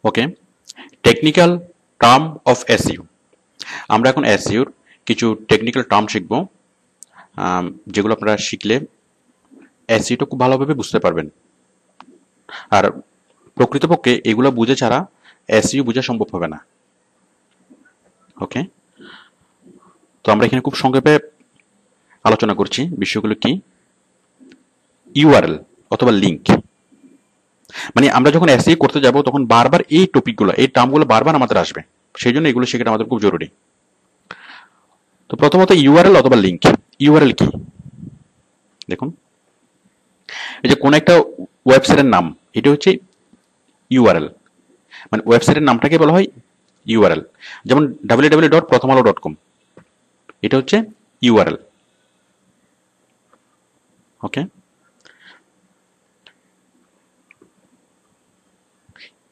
Okay, technical term of SEO. আমরা এখন এসইওর কিছু টেকনিক্যাল টার্ম শিখব, যেগুলো আপনারা শিখলে এসইওটা খুব ভালোভাবে বুঝতে পারবেন। আর প্রকৃতপক্ষে এগুলো বুঝে ছাড়া এসইও বোঝা সম্ভব হবে না। ওকে, তো আমরা এখানে খুব সংক্ষেপে আলোচনা করছি বিষয়গুলো কি। ইউআরএল অথবা লিঙ্ক, মানে আমরা যখন এসইও করতে যাব তখন বারবার এই টপিকগুলো, এই টার্মগুলো বারবার আমাদের আসবে, সেই জন্য এগুলো শেখাটা আমাদের খুব জরুরি। তো প্রথমত ইউআরএল অথবা লিঙ্ক। ইউআরএল কি? দেখুন, এই যে কোন একটা ওয়েবসাইটের নাম, এটা হচ্ছে ইউআরএল, মানে ওয়েবসাইটের নামটাকে বলা হয় ইউআরএল। যেমন www.prothomalo.com, এটা হচ্ছে ইউআরএল। ওকে,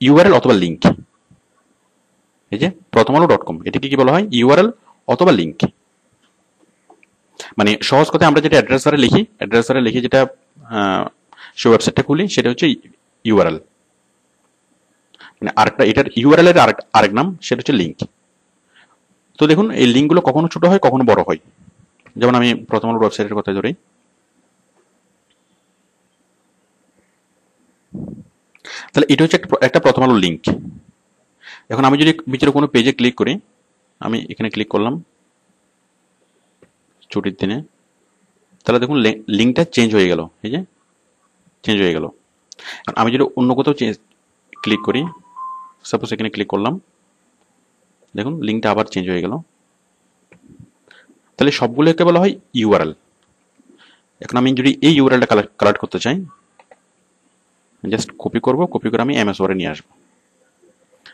ইউআরএল অথবা লিঙ্ক, এই যে prothomalo.com, এটাকে কি বলা হয়? ইউআরএল অথবা লিঙ্ক। মানে সহজ কথায় আমরা যেটা অ্যাড্রেস বারে লিখি, অ্যাড্রেস বারে লিখে যেটা সেই ওয়েবসাইটটা খুলি, সেটা হচ্ছে ইউআরএল। মানে আরেকটা, এটার ইউআরএল এর আরেক নাম, সেটা হচ্ছে লিঙ্ক। তো দেখুন, এই লিঙ্কগুলো কখনো ছোট হয়, কখনো বড় হয়। যেমন আমি প্রথম আলোর ওয়েবসাইটের কথা ধরি, তাহলে এটা হচ্ছে একটা প্রথম আলোর লিঙ্ক। এখন আমি যদি ভিতরে কোনো পেজে ক্লিক করি, আমি এখানে ক্লিক করলাম ছুটির দিনে, তাহলে দেখুন লিঙ্কটা চেঞ্জ হয়ে গেল, এই যে চেঞ্জ হয়ে গেল। আমি যদি অন্য কোথাও ক্লিক করি, সাপোজ এখানে ক্লিক করলাম, দেখুন লিঙ্কটা আবার চেঞ্জ হয়ে গেল। তাহলে সবগুলোকে বলা হয় ইউআরএল। এখন আমি যদি এই ইউআরএলটা কালেক্ট করতে চাই, জাস্ট কপি করব, কপি করে আমি এমএস ওয়ার্ডে নিয়ে আসবো।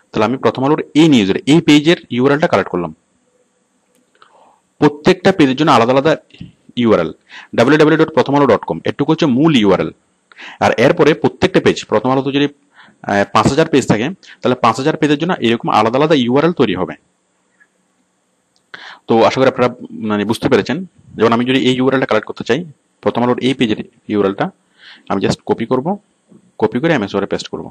তাহলে আমি প্রথম আলোর এই নিউজের এই পেজের ইউআরএলটা কালেক্ট করলাম। প্রত্যেকটা পেজের জন্য আলাদা আলাদা ইউআরএল। www.prothomalo.com এটুকু হচ্ছে মূল ইউআরএল। আর এরপরে প্রত্যেকটা পেজ, প্রথম আলোতে যদি 5000 পেজ থাকে, তাহলে 5000 পেজের জন্য এরকম আলাদা আলাদা ইউআরএল তৈরি হবে। তো আশা করি আপনারা মানে বুঝতে পেরেছেন। যেমন আমি যদি এই ইউআরএলটা কালেক্ট করতে চাই, প্রথম আলোর এই পেজের ইউআরএলটা আমি জাস্ট কপি করব, কপি করে এমএস ওয়ার্ডে পেস্ট করব।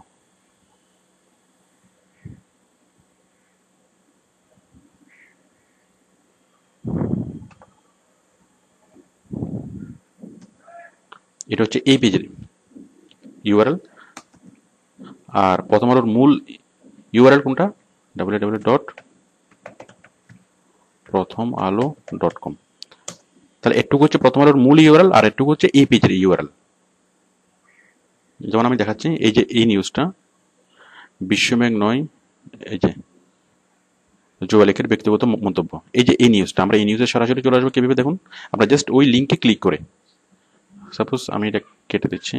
এটা হচ্ছে এই পেজের ইউআরএল। আর প্রথম আলোর মূল ইউআরএল কোনটা? www.prothomalo.com। তাহলে এটুকু হচ্ছে প্রথম আলোর মূল ইউআরএল, আর এটুকু হচ্ছে এই পেজের ইউআরএল। যেমন আমি দেখাচ্ছি, এই যে এই নিউজটা, বিশ্বমেঘ নয়, এই যে জোয়ালিকের ব্যক্তিগত মন্তব্য, এই যে এই নিউজটা, আমরা এই নিউজে সরাসরি চলে আসবো কিভাবে? দেখুন, আমরা জাস্ট ওই লিঙ্কে ক্লিক করে, সাপোজ আমি এটা কেটে দিচ্ছি,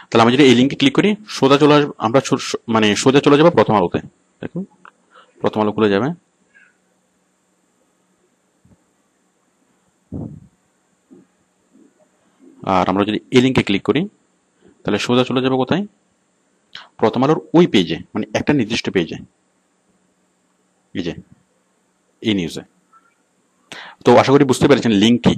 তাহলে আমি যদি এই লিঙ্কে ক্লিক করি, সোজা চলে আসবো, আমরা মানে সোজা চলে যাবো প্রথম আলোতে। দেখুন, প্রথম আলো খুলে যাবে। আর আমরা যদি এই লিঙ্কে ক্লিক করি, তাহলে সোজা চলে যাবো কোথায়? প্রথম আলোর ওই পেজে, মানে একটা নির্দিষ্ট পেজে, এই যে এই নিউজে। তো আশা করি বুঝতে পেরেছেন লিঙ্ক কি।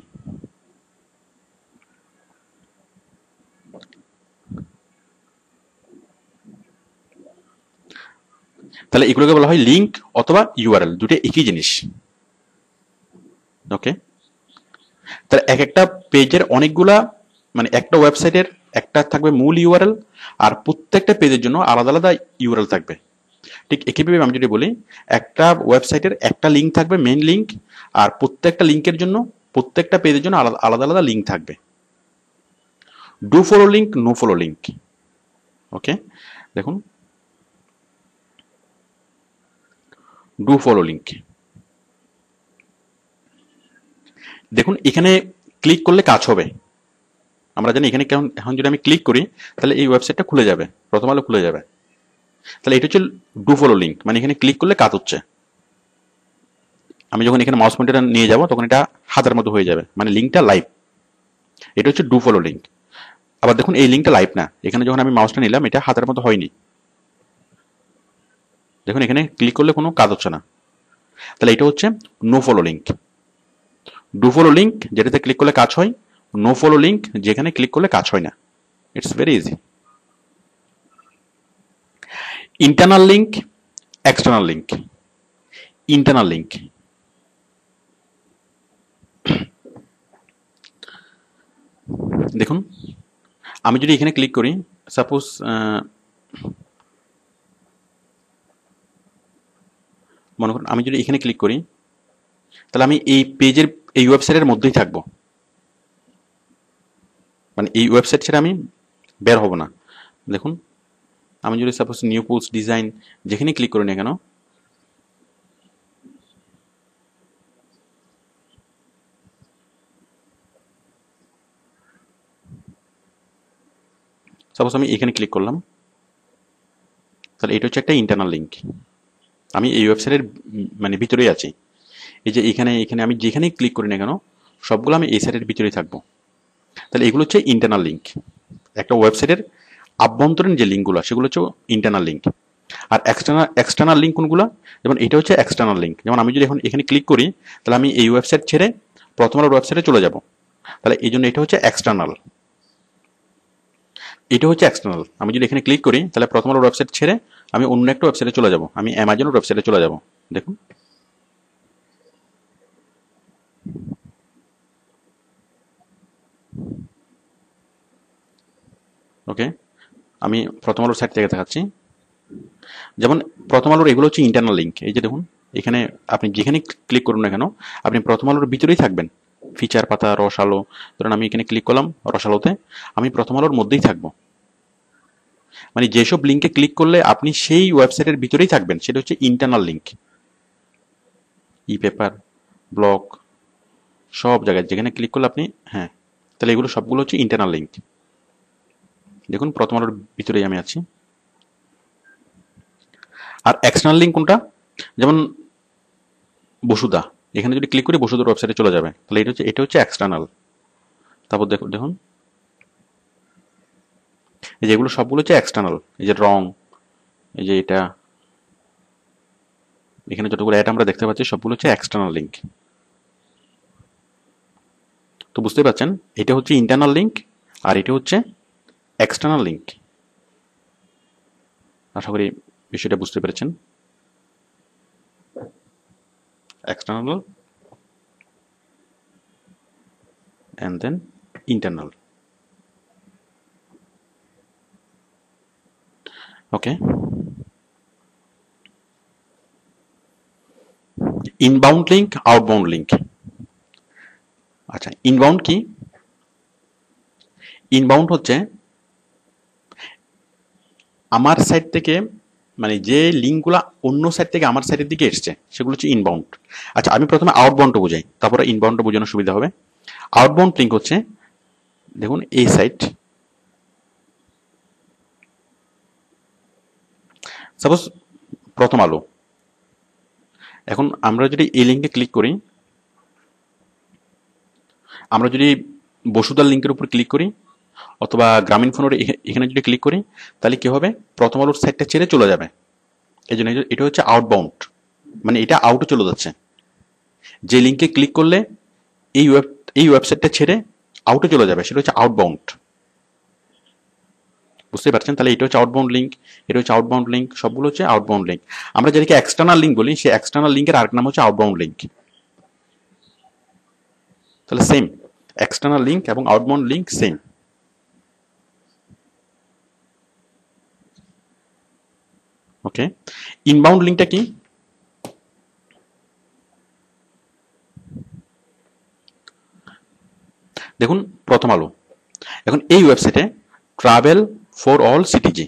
তাহলে এগুলোকে বলা হয় লিঙ্ক অথবা ইউআরএল, দুটো একই জিনিস। ওকে, তাহলে এক একটা পেজের অনেকগুলা, মানে একটা ওয়েবসাইটের একটা থাকবে মূল ইউআরএল, আর প্রত্যেকটা পেজের জন্য আলাদা আলাদা ইউআরএল থাকবে। ঠিক একইভাবে আমি যদি বলি, একটা ওয়েবসাইটের একটা লিঙ্ক থাকবে, মেইন লিঙ্ক, আর প্রত্যেকটা লিঙ্কের জন্য, প্রত্যেকটা পেজের জন্য আলাদা আলাদা লিঙ্ক থাকবে। Do follow link, no follow link. Okay, দেখুন, ডু ফলো লিঙ্ক, দেখুন এখানে ক্লিক করলে কাজ হবে। আমরা জানি এখানে এখন যদি আমি ক্লিক করি, তাহলে এই ওয়েবসাইটটা খুলে যাবে, প্রথম আলো খুলে যাবে। তাহলে এটা হচ্ছে ডু ফলো লিঙ্ক, মানে এখানে ক্লিক করলে কাজ হচ্ছে। আমি যখন এখানে মাউস পয়েন্টারটা নিয়ে যাব, তখন এটা হাতের মতো হয়ে যাবে, মানে লিঙ্কটা লাইভ। এটা হচ্ছে ডু ফলো লিঙ্ক। আবার দেখুন, এই লিঙ্কটা লাইভ না, এখানে যখন আমি মাউসটা নিলাম, এটা হাতের মতো হয়নি। দেখুন এখানে ক্লিক করলে কোনো কাজ হচ্ছে না। তাহলে এটা হচ্ছে no follow link. Do follow link যেটাতে ক্লিক করলে কাজ হয়, নো ফলো লিঙ্ক যেখানে ক্লিক করলে কাজ হয় না। It's very easy. Internal link, external link. Internal link, দেখুন আমি যদি এখানে ক্লিক করি, সাপোজ মনে করুন আমি যদি এখানে ক্লিক করি, তাহলে আমি এই পেজের এই ওয়েবসাইটের মধ্যেই থাকবো, মানে এই ওয়েবসাইট ছেড়ে আমি বের হব না। দেখুন আমি যদি সাপোজ নিউ পোস্ট ডিজাইন যেখানে ক্লিক করি না কেন, সাপোজ আমি এখানে ক্লিক করলাম, তাহলে এটা হচ্ছে একটা ইন্টারনাল লিঙ্ক। আমি এই ওয়েবসাইটের মানে ভিতরেই আছি। এই যে এখানে এখানে আমি যেখানেই ক্লিক করি না কেন সবগুলো আমি এই সাইটের ভিতরেই থাকবো। তাহলে এগুলো হচ্ছে ইন্টারনাল লিঙ্ক। একটা ওয়েবসাইটের আভ্যন্তরীণ যে লিঙ্কগুলো সেগুলো হচ্ছে ইন্টারনাল লিঙ্ক। আর এক্সটার্নাল লিঙ্ক কোনগুলো? যেমন এটা হচ্ছে এক্সটার্নাল লিঙ্ক। যেমন আমি যদি এখন এখানে ক্লিক করি, তাহলে আমি এই ওয়েবসাইট ছেড়ে প্রথম আলোর ওয়েবসাইটে চলে যাব। তাহলে এই জন্য এটা হচ্ছে এক্সটার্নাল। এটা হচ্ছে এক্সটার্নাল। আমি যদি এখানে ক্লিক করি, তাহলে প্রথম আলোর ওয়েবসাইট ছেড়ে আমি অন্য একটা ওয়েবসাইটে চলে যাব, আমি অ্যামাজনের ওয়েবসাইটে চলে যাব। দেখুন ওকে, আমি প্রথম আলোর সাইট থেকে দেখাচ্ছি। যেমন প্রথম আলোর এগুলো হচ্ছে ইন্টারনাল লিঙ্ক। এই যে দেখুন এখানে আপনি যেখানে ক্লিক করুন না কেন আপনি প্রথম আলোর ভিতরেই থাকবেন। ফিচার পাতা, রসালো, ধরুন আমি এখানে ক্লিক করলাম রসালোতে, আমি প্রথম আলোর মধ্যেই থাকবো। মানে যেসব লিঙ্কে ক্লিক করলে আপনি সেই ওয়েবসাইটের ভিতরেই থাকবেন সেটা হচ্ছে internal link. E paper, blog, সব জায়গায় যেখানে ক্লিক করলে আপনি, হ্যাঁ, তাহলে এগুলো সবগুলো হচ্ছে ইন্টারনাল লিঙ্ক। দেখুন প্রথম আলোর ভিতরেই আমি আছি। আর এক্সটার্নাল লিঙ্ক কোনটা? যেমন বসুধা, এখানে যদি ক্লিক করি বসুধার ওয়েবসাইটে চলে যাবে, তাহলে এটা হচ্ছে এক্সটার্নাল। তারপর দেখুন এই যে এগুলো সবগুলো হচ্ছে এক্সটার্নাল। এই যে রং, এই যে এটা, এখানে যতগুলো অ্যাড আমরা দেখতে পাচ্ছি সবগুলো হচ্ছে এক্সটার্নাল লিঙ্ক। তো বুঝতে পারছেন এটা হচ্ছে ইন্টারনাল লিঙ্ক আর এটা হচ্ছে এক্সটার্নাল লিঙ্ক। আশা করি বিষয়টা বুঝতে পেরেছেন। External and then internal. Okay. Inbound link, outbound link. আচ্ছা ইনবাউন্ড কি? ইনবাউন্ড হচ্ছে আমার সাইট থেকে, মানে যে লিঙ্কগুলা অন্য সাইট থেকে আমার সাইটের দিকে এসছে সেগুলো হচ্ছে ইনবাউন্ড। আচ্ছা আমি প্রথমে আউটবাউন্ডটা বোঝাই, তারপরে ইনবাউন্ডটা বোঝানোর সুবিধা হবে। আউটবাউন্ড লিঙ্ক হচ্ছে দেখুন এই সাইট, সাপোজ প্রথম আলো। এখন আমরা যদি এই লিঙ্কে ক্লিক করি, আমরা যদি বসুধার লিঙ্কের উপর ক্লিক করি অথবা গ্রামীণ ফোনের এখানে যদি ক্লিক করি, তাহলে কি হবে? প্রথম আলোর সাইটটা ছেড়ে চলে যাবে। এই জন্য এটা হচ্ছে আউটবাউন্ড, মানে এটা আউটে চলে যাচ্ছে। যে লিঙ্কে ক্লিক করলে এই ওয়েবসাইটটা ছেড়ে আউটে চলে যাবে সেটা হচ্ছে আউটবাউন্ড। বুঝতে পারছেন? তাহলে এটা হচ্ছে আউটবাউন্ড লিঙ্ক, এটা হচ্ছে আউটবাউন্ড লিঙ্ক, সবগুলো হচ্ছে আউটবাউন্ড লিঙ্ক। আমরা যেটাকে এক্সটার্নাল লিঙ্ক বলি সেই এক্সটার্নাল লিঙ্কের আরেক নাম হচ্ছে আউটবাউন্ড লিঙ্ক। তাহলে সেম, এক্সটার্নাল লিঙ্ক এবং আউটবাউন্ড লিঙ্ক সেম। ওকে, ইনবাউন্ড লিঙ্কটা কি? দেখুন প্রথম আলো, এখন এই ওয়েবসাইটে ট্রাভেল ফর অল সিটিজি,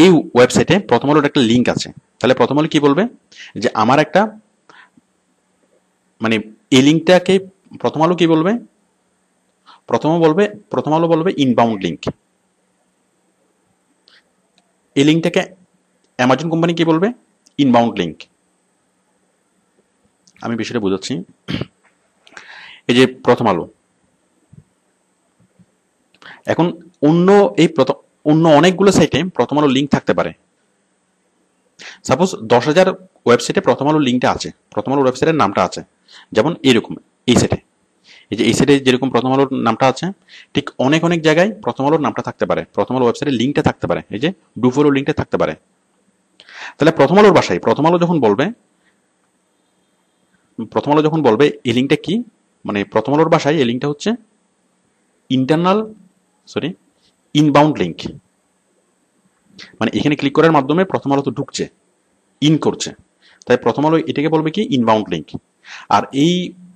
এই ওয়েবসাইটে প্রথম আলোর একটা লিঙ্ক আছে। তাহলে প্রথম আলো কি বলবে? যে আমার একটা, মানে এই লিঙ্কটাকে প্রথম আলো কি বলবে? প্রথম আলো বলবে ইনবাউন্ড লিঙ্ক। এই লিঙ্কটাকে অ্যামাজন কোম্পানি কি বলবে? Inbound link. আমি বিষয়টা বোঝাচ্ছি। এই যে প্রথম আলো, এখন অন্য অন্য অনেকগুলো সাইটে প্রথম আলো লিঙ্ক থাকতে পারে। সাপোজ 10,000 ওয়েবসাইটে প্রথম আলো লিঙ্কটা আছে, প্রথম আলো ওয়েবসাইটের নামটা আছে, যেমন এরকম এই সেটে, এই যে এই সেটে যেরকম প্রথম আলোর নামটা আছে, ঠিক অনেক অনেক জায়গায় প্রথম আলোর নামটা থাকতে পারে, প্রথম আলো ওয়েবসাইটের লিঙ্কটা থাকতে পারে, এই যে ডু ফলো লিঙ্কটা থাকতে পারে। তাহলে প্রথম আলোর ভাষায় প্রথম আলো যখন বলবে এই লিঙ্কটা কি, মানে প্রথম আলোর ভাষায় এই লিঙ্কটা হচ্ছে ইনবাউন্ড লিঙ্ক, মানে এখানে ক্লিক করার মাধ্যমে প্রথম আলো তো ঢুকছে, ইন করছে, তাই প্রথম আলো এটাকে বলবে কি ইনবাউন্ড লিঙ্ক। আর এই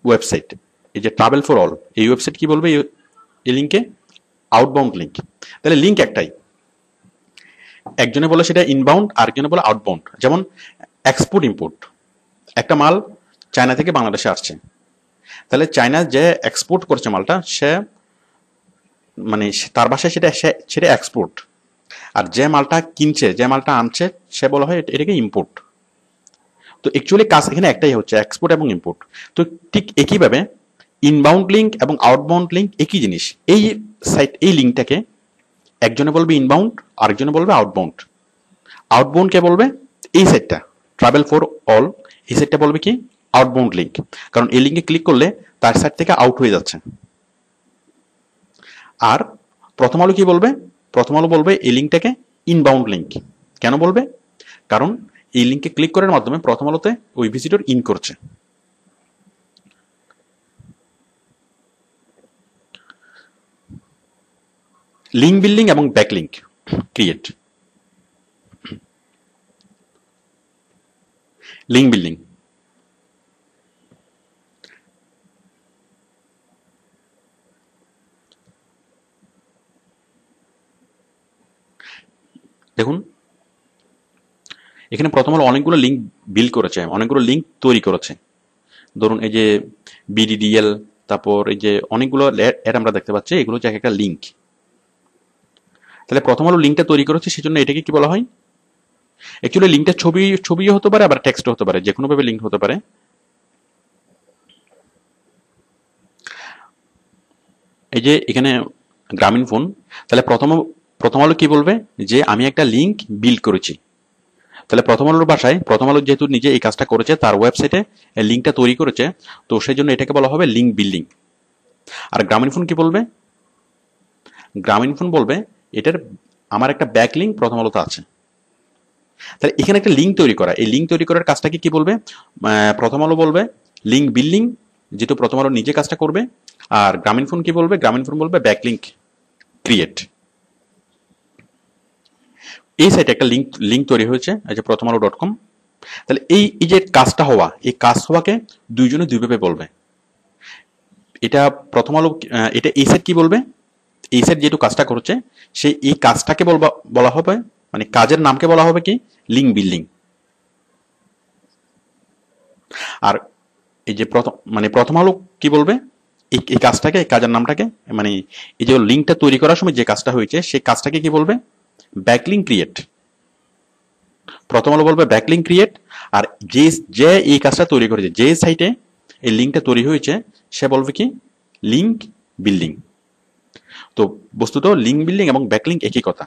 ওয়েবসাইট, এই যে ট্রাভেল ফর অল, এই ওয়েবসাইট কি বলবে এই লিঙ্কে আউটবাউন্ড লিঙ্ক। তাহলে লিঙ্ক একটাই, একজনে বলে সেটা ইনবাউন্ড, আরেকজনে বলে আউটবাউন্ড। যেমন এক্সপোর্ট ইম্পোর্ট, একটা মাল চায়না থেকে বাংলাদেশে আসছে, তাহলে চায়না যে এক্সপোর্ট করছে মালটা, সে মানে তার ভাষায় সেটা এক্সপোর্ট, আর যে মালটা কিনছে, যে মালটা আনছে, সে বলা হয় এটাকে ইম্পোর্ট। তো অ্যাকচুয়ালি কাজ এখানে একটাই হচ্ছে, এক্সপোর্ট এবং ইম্পোর্ট। তো ঠিক একইভাবে ইনবাউন্ড লিঙ্ক এবং আউটবাউন্ড লিঙ্ক একই জিনিস। এই সাইট, এই লিঙ্কটাকে একজনে বলবে ইনবাউন্ড, আরেকজনে বলবে আউটবাউন্ড। আউটবাউন্ড কে বলবে এই সাইটটা ট্রাভেল ফর অল, এই সাইটটা বলবে কি আউটবাউন্ড লিঙ্ক, কারণ এই লিঙ্কে ক্লিক করলে তার সাইট থেকে আউট হয়ে যাচ্ছে। আর প্রথম আলো কি বলবে, প্রথম আলো বলবে এই লিঙ্কটাকে ইনবাউন্ড লিঙ্ক। কেন বলবে, কারণ এই লিঙ্কে ক্লিক করার মাধ্যমে প্রথম আলোতে ওই ভিজিটর ইন করছে। লিঙ্ক বিল্ডিং এবং ব্যাকলিঙ্ক ক্রিয়েট। লিঙ্ক বিল্ডিং, দেখুন এখানে প্রথম আলো অনেকগুলো লিঙ্ক বিল্ড করেছে, অনেকগুলো লিঙ্ক তৈরি করেছে। ধরুন এই যে বিডিডিএল, তারপর এই যে অনেকগুলো অ্যাড আমরা দেখতে পাচ্ছি, এগুলো হচ্ছে একটা লিঙ্ক। তাহলে প্রথম আলো লিঙ্কটা তৈরি করেছে, সেজন্য এটাকে কি বলা হয়, অ্যাকচুয়ালি লিঙ্কটা ছবিও হতে পারে, আবার টেক্সটও হতে পারে, যে কোনো ভাবে লিঙ্ক হতে পারে। এই যে এখানে গ্রামীণ ফোন, তাহলে প্রথম আলো কি বলবে যে আমি একটা লিঙ্ক বিল্ড করেছি। তাহলে প্রথম আলোর ভাষায়, প্রথম আলো যেহেতু নিজে এই কাজটা করেছে, তার ওয়েবসাইটে লিঙ্কটা তৈরি করেছে, তো সেই জন্য এটাকে বলা হবে লিঙ্ক বিল্ডিং। আর গ্রামীণ ফোন কি বলবে, গ্রামীণ ফোন বলবে এটার আমার একটা ব্যাক লিঙ্ক প্রথম আলোতে আছে। তাহলে এখানে একটা লিঙ্ক তৈরি করা, এই লিঙ্ক তৈরি করার কাজটাকে কি বলবে, প্রথম আলো বলবে লিঙ্ক বিল্ডিং, যেটা প্রথম আলো নিজে কাজটা করবে। আর গ্রামীণ ফোন কি বলবে, গ্রামীণ ফোন বলবে ব্যাক লিঙ্ক ক্রিয়েট। এই সাইটে একটা লিঙ্ক তৈরি হয়েছে, এই যে প্রথম আলো.com। তাহলে এই যে কাজটা হওয়া, এই কাজ হওয়াকে দুইজনে দুইভাবে বলবে। এটা প্রথম আলো, এটা এই সাইট কি বলবে, এই সাইট যেহেতু কাজটা করছে, সেই এই কাজটাকে বলা হবে, মানে কাজের নামকে বলা হবে কি লিঙ্ক বিল্ডিং। আর এই যে প্রথম আলো কি বলবে, এই কাজটাকে, এই কাজের নামটাকে, মানে এই যে লিঙ্কটা তৈরি করার সময় যে কাজটা হয়েছে, সেই কাজটাকে কি বলবে, ব্যাকলিঙ্ক ক্রিয়েট। প্রথম আলো বলবে ব্যাকলিঙ্ক ক্রিয়েট, আর যে এই কাজটা তৈরি করেছে, যে সাইটে এই লিঙ্কটা তৈরি হয়েছে, সে বলবে কি লিঙ্ক বিল্ডিং। তো বস্তুত লিঙ্ক বিল্ডিং এবং ব্যাকলিঙ্ক একই কথা।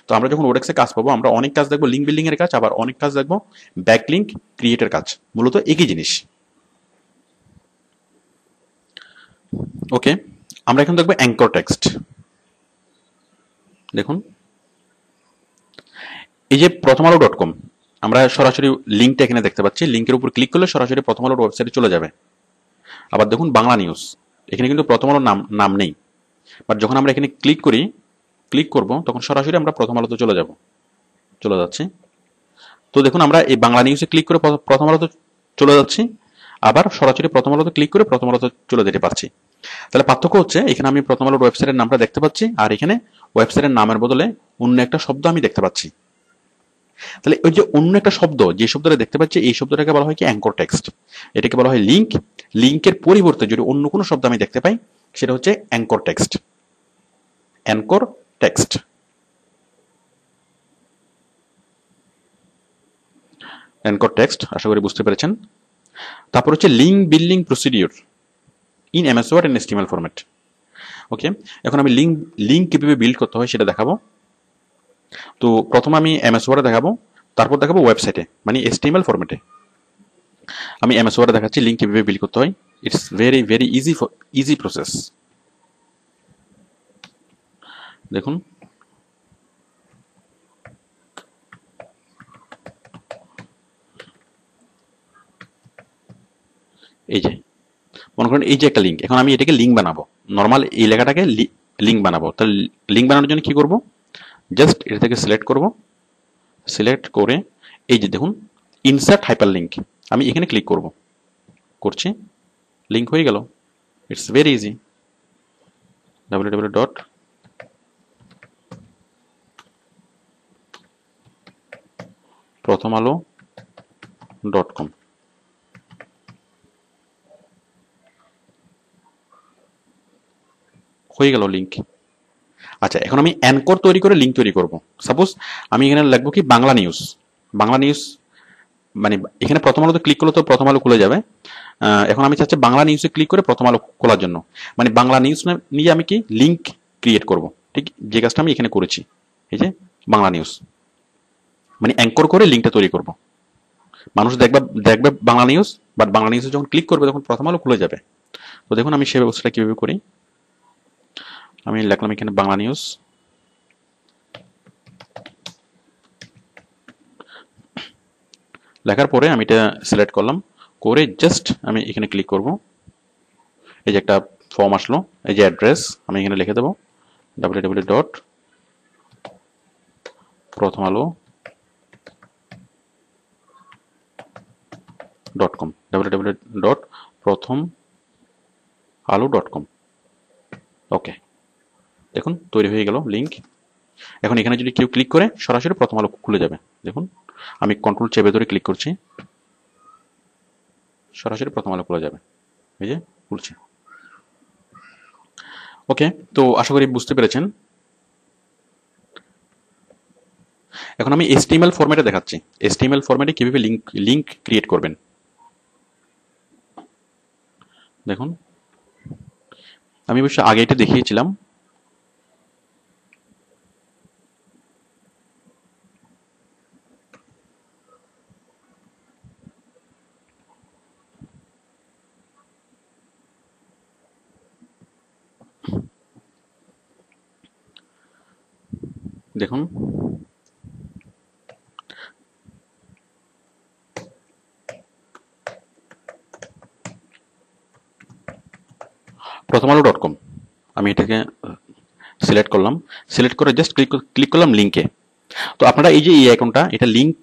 তো আমরা যখন ওডেক্সে কাজ পাবো, আমরা অনেক কাজ দেখবো লিঙ্ক বিল্ডিং এর কাজ, আবার অনেক কাজ দেখবো ব্যাকলিঙ্ক ক্রিয়েটের কাজ, মূলত একই জিনিস। ওকে, আমরা এখন দেখবো অ্যাঙ্কর টেক্সট। দেখুন এই যে প্রথম আলো.com, আমরা সরাসরি লিঙ্কটা এখানে দেখতে পাচ্ছি, লিঙ্কের উপর ক্লিক করলে সরাসরি প্রথম আলোর ওয়েবসাইটে চলে যাবে। আবার দেখুন বাংলা নিউজ, এখানে কিন্তু প্রথম আলোর নাম নেই, বাট যখন আমরা এখানে ক্লিক করব, তখন সরাসরি আমরা প্রথম আলোতে চলে যাচ্ছি। তো দেখুন আমরা এই বাংলা নিউজে ক্লিক করে প্রথম আলোতে চলে যাচ্ছি, আবার সরাসরি প্রথম আলোতে ক্লিক করে প্রথম আলোতে চলে যেতে পারছি। তাহলে পার্থক্য হচ্ছে, এখানে আমি প্রথম আলোর ওয়েবসাইটের নামটা দেখতে পাচ্ছি, আর এখানে ওয়েবসাইটের নামের বদলে অন্য একটা শব্দ আমি দেখতে পাচ্ছি। তাহলে ওই যে অন্য একটা শব্দ, যে শব্দটা দেখতে পাচ্ছি, এই শব্দটাকে বলা হয় কি অ্যাঙ্কর টেক্সট। এটাকে বলা হয় লিঙ্ক। লিঙ্কের পরিবর্তে যদি অন্য কোনো শব্দ আমি দেখতে পাই, সেটা হচ্ছে anchor text. Anchor text. Anchor text, আশা করি বুঝতে পেরেছেন। তারপর হচ্ছে link building procedure in MS Word and HTML format. Okay, এখন আমি লিঙ্ক কিভাবে বিল্ড করতে হয় সেটা দেখাবো। তো প্রথমে আমি এমএস ওয়ার্ডে দেখাবো। তারপর দেখাবো ওয়েবসাইটে, মানে HTML ফরম্যাটে। আমি MS ওয়ার্ডে দেখাচ্ছি লিঙ্ক কিভাবে বিল্ড করতে হয়। It's very very easy process. দেখুন এই যে মনে করেন এই যে একটা লিঙ্ক, এখন আমি এটাকে লিঙ্ক বানাবো, নর্মাল এই লেখাটাকে লিঙ্ক বানাবো। তাহলে লিঙ্ক বানানোর জন্য কি করব, জাস্ট এটা থেকে সিলেক্ট করব, সিলেক্ট করে এই যে দেখুন ইনসার্ট হাইপার লিঙ্ক, আমি এখানে ক্লিক করব, করছি, লিঙ্ক হয়ে গেল। It's very easy. www.prothomalo.com। হয়ে গেল লিঙ্ক। আচ্ছা, এখন আমি অ্যানকর তৈরি করে লিঙ্ক তৈরি করব। সাপোজ আমি এখানে লিখবো কি বাংলা নিউজ, বাংলা নিউজ মানে এখানে প্রথম আলোতে ক্লিক করলে তো প্রথম আলো খুলে যাবে। এখন আমি চাচ্ছি বাংলা নিউজে ক্লিক করে প্রথম আলো খোলার জন্য, মানে বাংলা নিউজ নিয়ে আমি কি লিঙ্ক ক্রিয়েট করব। ঠিক যে কাজটা আমি এখানে করেছি, এই যে বাংলা নিউজ, মানে অ্যাঙ্কর করে লিঙ্কটা তৈরি করব। মানুষ দেখবে দেখবে বাংলা নিউজ, বাট বাংলা নিউজে যখন ক্লিক করবে তখন প্রথম আলো খুলে যাবে। তো দেখুন আমি সেই ব্যবস্থাটা কিভাবে করি। আমি লিখলাম এখানে বাংলা নিউজ, লেখার পরে আমি এটা সিলেক্ট করলাম, করে জাস্ট আমি এখানে ক্লিক করব। এই যে একটা ফর্ম আসলো, এই যে অ্যাড্রেস আমি এখানে লিখে দেবো www.prothomalo.com, www.prothomalo.com। ওকে, দেখুন তৈরি হয়ে গেল লিঙ্ক। এখন এখানে যদি কেউ ক্লিক করে সরাসরি প্রথম আলো খুলে যাবে। দেখুন আমি কন্ট্রোল চেপে ধরে ক্লিক করছি, সরাসরি প্রথম আলো খুলে যাবে, এই যে খুলছে। ওকে, তো আশা করি বুঝতে পেরেছেন। এখন আমি HTML ফরম্যাটে দেখাচ্ছি, HTML ফরম্যাটে কিভাবে লিঙ্ক ক্রিয়েট করবেন। দেখুন আমি অবশ্য আগে এটা দেখিয়েছিলাম। দেখুন prothomalo.com, আমি এটাকে সিলেক্ট করলাম, সিলেক্ট করে জাস্ট ক্লিক করলাম লিঙ্কে। তো আপনারা এই যে এই আইকনটা, এটা লিঙ্ক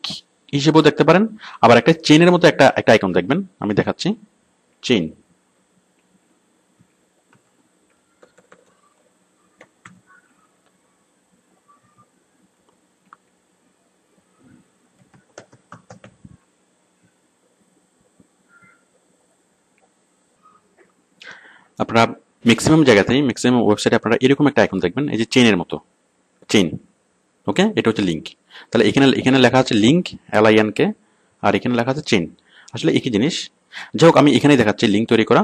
হিসেবেও দেখতে পারেন, আবার একটা চেইনের মতো একটা আইকন দেখবেন, আমি দেখাচ্ছি চেইন। আপনারা ম্যাক্সিমাম জায়গাতেই, ম্যাক্সিমাম ওয়েবসাইটে আপনারা এরকম একটা আইকন দেখবেন, এই যে চেইনের মতো, চেইন। ওকে, এটা হচ্ছে লিঙ্ক। তাহলে এখানে লেখা আছে লিঙ্ক LINK, আর এখানে লেখা আছে চেইন, আসলে একই জিনিস। যাই হোক, আমি এখানেই দেখাচ্ছি লিঙ্ক তৈরি করা।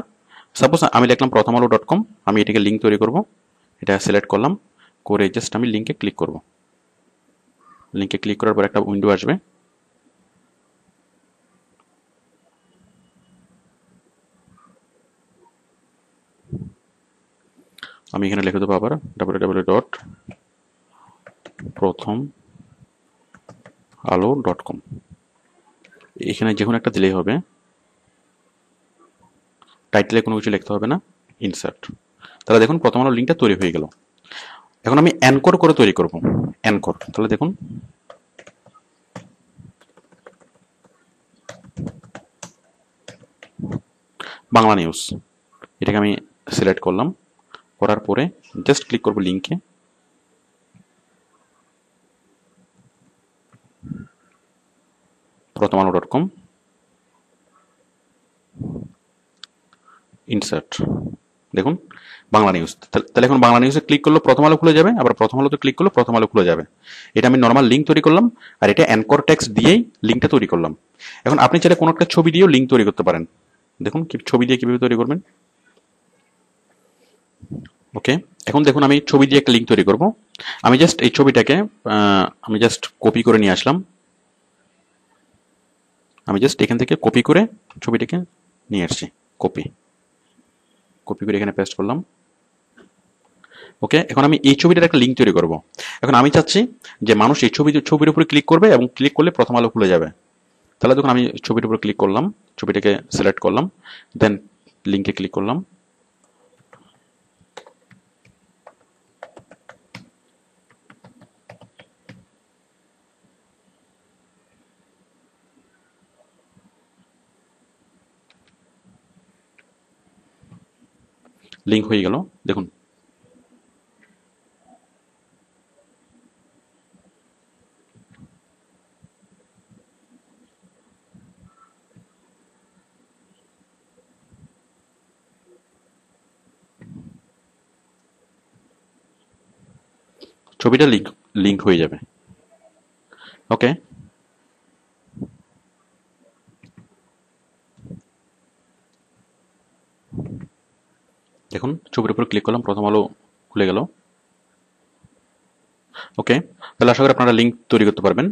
সাপোজ আমি লিখলাম prothomalo.com, আমি এটাকে লিঙ্ক তৈরি করব, এটা সিলেক্ট করলাম, করে জাস্ট আমি লিঙ্কে ক্লিক করব। লিঙ্কে ক্লিক করার পর একটা উইন্ডো আসবে, আমি এখানে লিখে দেবো আবার www.prothomalo.com। এখানে যে কোনো একটা দিলেই হবে, টাইটেলে কোনো কিছু লিখতে হবে না, ইনসার্ট। তাহলে দেখুন প্রথম আলো লিঙ্কটা তৈরি হয়ে গেল। এখন আমি অ্যানকর করে তৈরি করব, অ্যানকর। তাহলে দেখুন বাংলা নিউজ, এটাকে আমি সিলেক্ট করলাম, করার পরে জাস্ট ক্লিক করব লিঙ্কে, prothomalo.com, ইনসার্ট। দেখুন বাংলা নিউজ। তাহলে এখন বাংলা নিউজে ক্লিক করলে প্রথম আলো খুলে যাবে, আবার প্রথম আলোতে ক্লিক করলে প্রথম আলো খুলে যাবে। এটা আমি নর্মাল লিঙ্ক তৈরি করলাম, আর এটা অ্যানকর টেক্সট দিয়েই লিঙ্কটা তৈরি করলাম। এখন আপনি চাইলে কোনো একটা ছবি দিয়েও লিঙ্ক তৈরি করতে পারেন। দেখুন ছবি দিয়ে কিভাবে তৈরি করবেন। ওকে, এখন দেখুন আমি ছবি দিয়ে একটা লিঙ্ক তৈরি করব। আমি জাস্ট এই ছবিটাকে আমি জাস্ট কপি করে নিয়ে আসলাম, আমি জাস্ট এখান থেকে কপি করে ছবিটাকে নিয়ে আসছি, কপি করে এখানে পেস্ট করলাম। ওকে, এখন আমি এই ছবিটার একটা লিঙ্ক তৈরি করব। এখন আমি চাচ্ছি যে মানুষ এই ছবির উপরে ক্লিক করবে এবং ক্লিক করলে প্রথম আলো খুলে যাবে। তাহলে দেখুন আমি ছবির উপর ক্লিক করলাম, ছবিটাকে সিলেক্ট করলাম, দেন লিঙ্কে ক্লিক করলাম। লিঙ্ক হয়ে গেল, দেখুন ছবিটা লিঙ্ক হয়ে যাবে। ওকে, দেখুন ছবির উপর ক্লিক করলাম, প্রথম আলো খুলে গেল। ওকে, তাহলে আশা করি আপনারা লিঙ্ক তৈরি করতে পারবেন।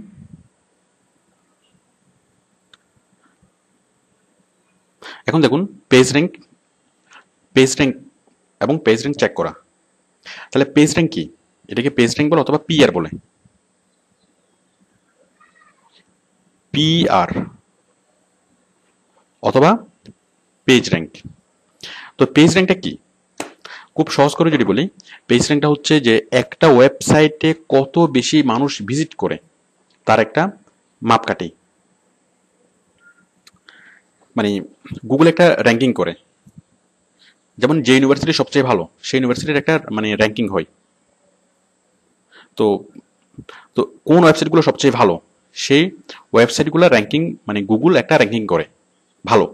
এখন দেখুন পেজ র্যাঙ্ক এবং পেজ র্যাঙ্ক চেক করা। তাহলে পেজ র্যাঙ্ক কি? এটাকে পেজ র্যাঙ্ক বলে অথবা পিআর বলে। পিআর অথবা পেজ র্যাঙ্ক। তো পেজ র্যাঙ্কটা কি? খুব সহজ করে যদি বলি, পেজ র্যাঙ্কটা হচ্ছে যে একটা ওয়েবসাইটে কত বেশি মানুষ ভিজিট করে তার একটা মাপকাঠি। মানে গুগল একটা র্যাঙ্কিং করে, যেমন যে ইউনিভার্সিটি সবচেয়ে ভালো সেই ইউনিভার্সিটির একটা মানে র্যাঙ্কিং হয়। তো তো কোন ওয়েবসাইটগুলো সবচেয়ে ভালো সেই ওয়েবসাইটগুলো র্যাঙ্কিং, মানে গুগল একটা র্যাঙ্কিং করে। ভালো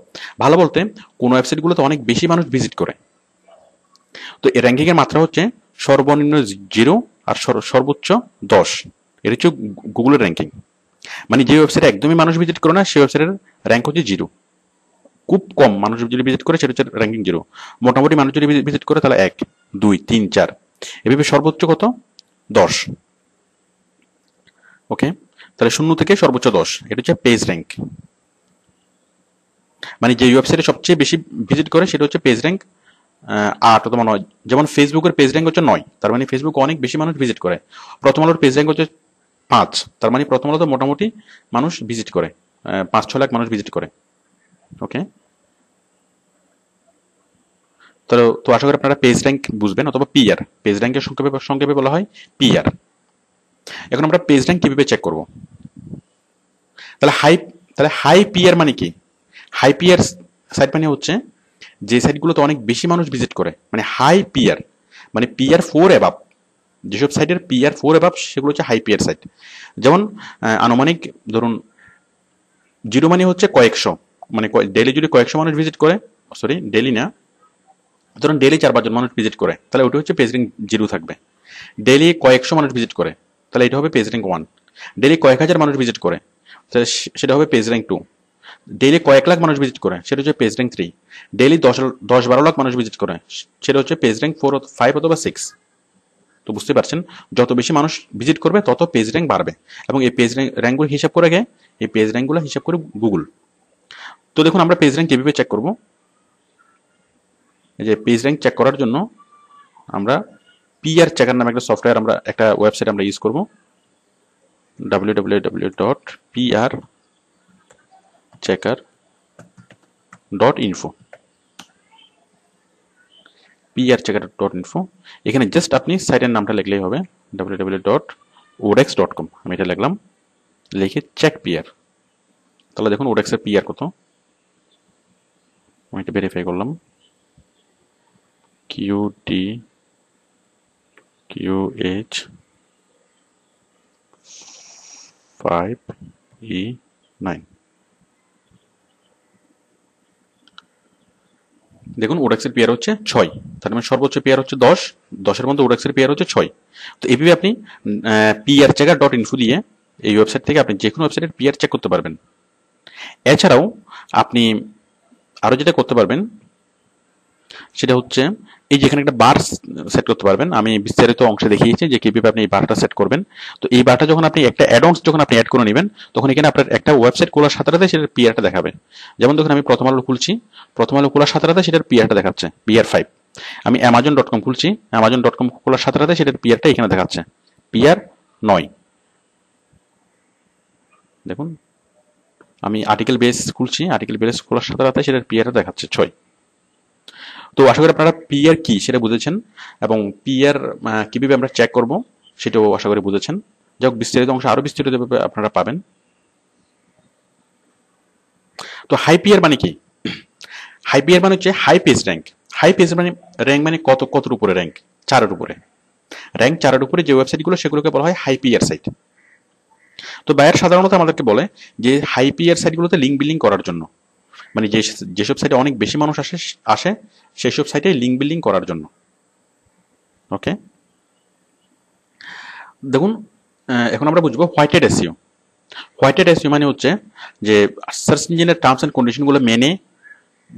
ভালো বলতে কোন ওয়েবসাইটগুলোতে অনেক বেশি মানুষ ভিজিট করে। তো এই র্যাঙ্কিং এর মাত্রা হচ্ছে সর্বনিম্ন 0 আর সর্বোচ্চ 10। এটা হচ্ছে গুগলের র্যাঙ্কিং। মানে যে ওয়েবসাইটে একদমই মানুষ ভিজিট করে না সেই ওয়েবসাইটের র্যাঙ্ক হচ্ছে 0। খুব কম মানুষ যদি ভিজিট করে সেটা হচ্ছে র্যাঙ্কিং 0। মোটামুটি মানুষ যদি ভিজিট করে তাহলে 1, 2, 3, 4, এভাবে সর্বোচ্চ কত? 10। ওকে, তাহলে 0 থেকে সর্বোচ্চ 10, এটা হচ্ছে পেজ র্যাঙ্ক। মানে যে ওয়েবসাইটে সবচেয়ে বেশি ভিজিট করে সেটা হচ্ছে পেজ র্যাঙ্ক 8 অথবা 9। যেমন ফেসবুকের পেজ র্যাঙ্ক হচ্ছে 9, তার মানে ফেসবুক অনেক বেশি মানুষ ভিজিট করে। প্রথম আলোর পেজ র্যাঙ্ক হচ্ছে 5, তার মানে প্রথম আলোতে মোটামুটি মানুষ ভিজিট করে, 5-6 লাখ মানুষ ভিজিট করে। ওকে, তো আশা করি আপনারা পেজ র্যাঙ্ক বুঝবেন, অথবা পিআর। পেজ র্যাঙ্কের সংক্ষেপে বলা হয় পিআর। এখন আমরা পেজ র্যাঙ্ক কিভাবে চেক করব? তাহলে হাই পিআর মানে কি? হাই পিআর সাইট মানে হচ্ছে যে সাইটগুলোতে অনেক বেশি মানুষ ভিজিট করে, মানে হাই পিআর, মানে পিআর 4 অ্যাবাভ। যেসব সাইটের পিআর 4 অ্যাবাভ সেগুলো হচ্ছে হাই পিআর সাইট। যেমন আনুমানিক ধরুন 0 মানে হচ্ছে কয়েকশো, মানে ডেইলি যদি কয়েকশো মানুষ ভিজিট করে, সরি ডেইলি না, ধরুন ডেইলি 4-5 জন মানুষ ভিজিট করে, তাহলে ওটা হচ্ছে পেজ র্যাঙ্ক 0 থাকবে। ডেইলি কয়েকশো মানুষ ভিজিট করে, তাহলে এটা হবে পেজ র্যাঙ্ক 1। ডেইলি কয়েক হাজার মানুষ ভিজিট করে, তাহলে সেটা হবে পেজ র্যাঙ্ক 2। ডেইলি কয়েক লাখ মানুষ ভিজিট করে সেটা হচ্ছে পেজ র্যাঙ্ক 3। ডেইলি 10-12 লাখ মানুষ ভিজিট করে সেটা হচ্ছে পেজ র্যাঙ্ক 4, 5 অথবা 6। তো বুঝতে পারছেন, যত বেশি মানুষ ভিজিট করবে তত পেজ র্যাঙ্ক বাড়বে, এবং এই পেজ র্যাঙ্কগুলো হিসাব করে গে, এই পেজ র্যাঙ্কগুলো হিসাব করে গুগল। তো দেখুন আমরা পেজ র্যাঙ্ক কিভাবে চেক করব। এই যে পেজ র্যাঙ্ক চেক করার জন্য আমরা পিআর চেকার নামে একটা সফটওয়্যার, আমরা একটা ওয়েবসাইট আমরা ইউজ করব, www.prchecker.info। prchecker.info, এখানে জাস্ট আপনি সাইটের নামটা লিখলেই হবে, www.odex.com। আমি এটা লিখলাম, লিখে চেক পিআর। তাহলে দেখুন ওডেক্সের পিআর কত, আমি এটা ভেরিফাই করলাম, QDQH5E9। দেখুন ওডেক্সের পিআর হচ্ছে 6, তার মানে সর্বোচ্চ পিআর হচ্ছে 10, 10-এর মধ্যে ওডেক্সের পিআর হচ্ছে 6। তো এইভাবে আপনি prchecker.info দিয়ে এই ওয়েবসাইট থেকে আপনি যে কোনো ওয়েবসাইটের পিআর চেক করতে পারবেন। এছাড়াও আপনি আরো যেটা করতে পারবেন, সেটা হচ্ছে এই যে এখানে একটা বার সেট করতে পারবেন। আমি বিস্তারিত অংশে দেখিয়েছি যে কিভাবে আপনি এই বারটা সেট করবেন। তো এই বারটা যখন আপনি একটা অ্যাড-অনস যখন আপনি অ্যাড করে নেবেন, তখন এখানে আপনার একটা ওয়েবসাইট খোলার সাথে সাথে সেটার পিআরটা দেখাবে। যেমন দেখুন আমি প্রথম আলো খুলছি, প্রথম আলো খোলার সাথে সাথে সেটার পিআরটা দেখাচ্ছে, পিআর 5। আমি amazon.com খুলছি, amazon.com খোলার সাথে সাথে সেটার পিআরটা এখানে দেখাচ্ছে, পিআর 9। দেখুন আমি আর্টিকেল বেস খুলছি, আর্টিকেল বেস খোলার সাথে সাথে সেটার পিআরটা দেখাচ্ছে 6। তো আশা করি আপনারা পিআর কি সেটা বুঝেছেন, এবং পিআর কিভাবে আমরা চেক করব সেটাও আশা করি বুঝেছেন। যাই হোক, বিস্তারিত অংশ আরো বিস্তারিত আপনারা পাবেন। তো হাই পিআর মানে কি? হাই পিআর মানে হচ্ছে high page rank. High page মানে র্যাঙ্ক মানে কতর উপরে র্যাঙ্ক? 4-এর উপরে। র্যাঙ্ক 4-এর উপরে যে ওয়েবসাইটগুলো সেগুলোকে বলা হয় হাই পিআর সাইট। তো বায়ার সাধারণত আমাদেরকে বলে যে হাই পিআর সাইটগুলোতে লিঙ্ক বিল্ডিং করার জন্য, মানে যেসব সাইটে অনেক বেশি মানুষ আসে সেই সব সাইটে লিঙ্ক বিল্ডিং করার জন্য। ওকে, দেখুন এখন আমরা বুঝবো হোয়াইটেড এসইও। হোয়াইটেড এসইও মানে হচ্ছে যে সার্চ ইঞ্জিনের টার্মস এন্ড কন্ডিশনগুলো মেনে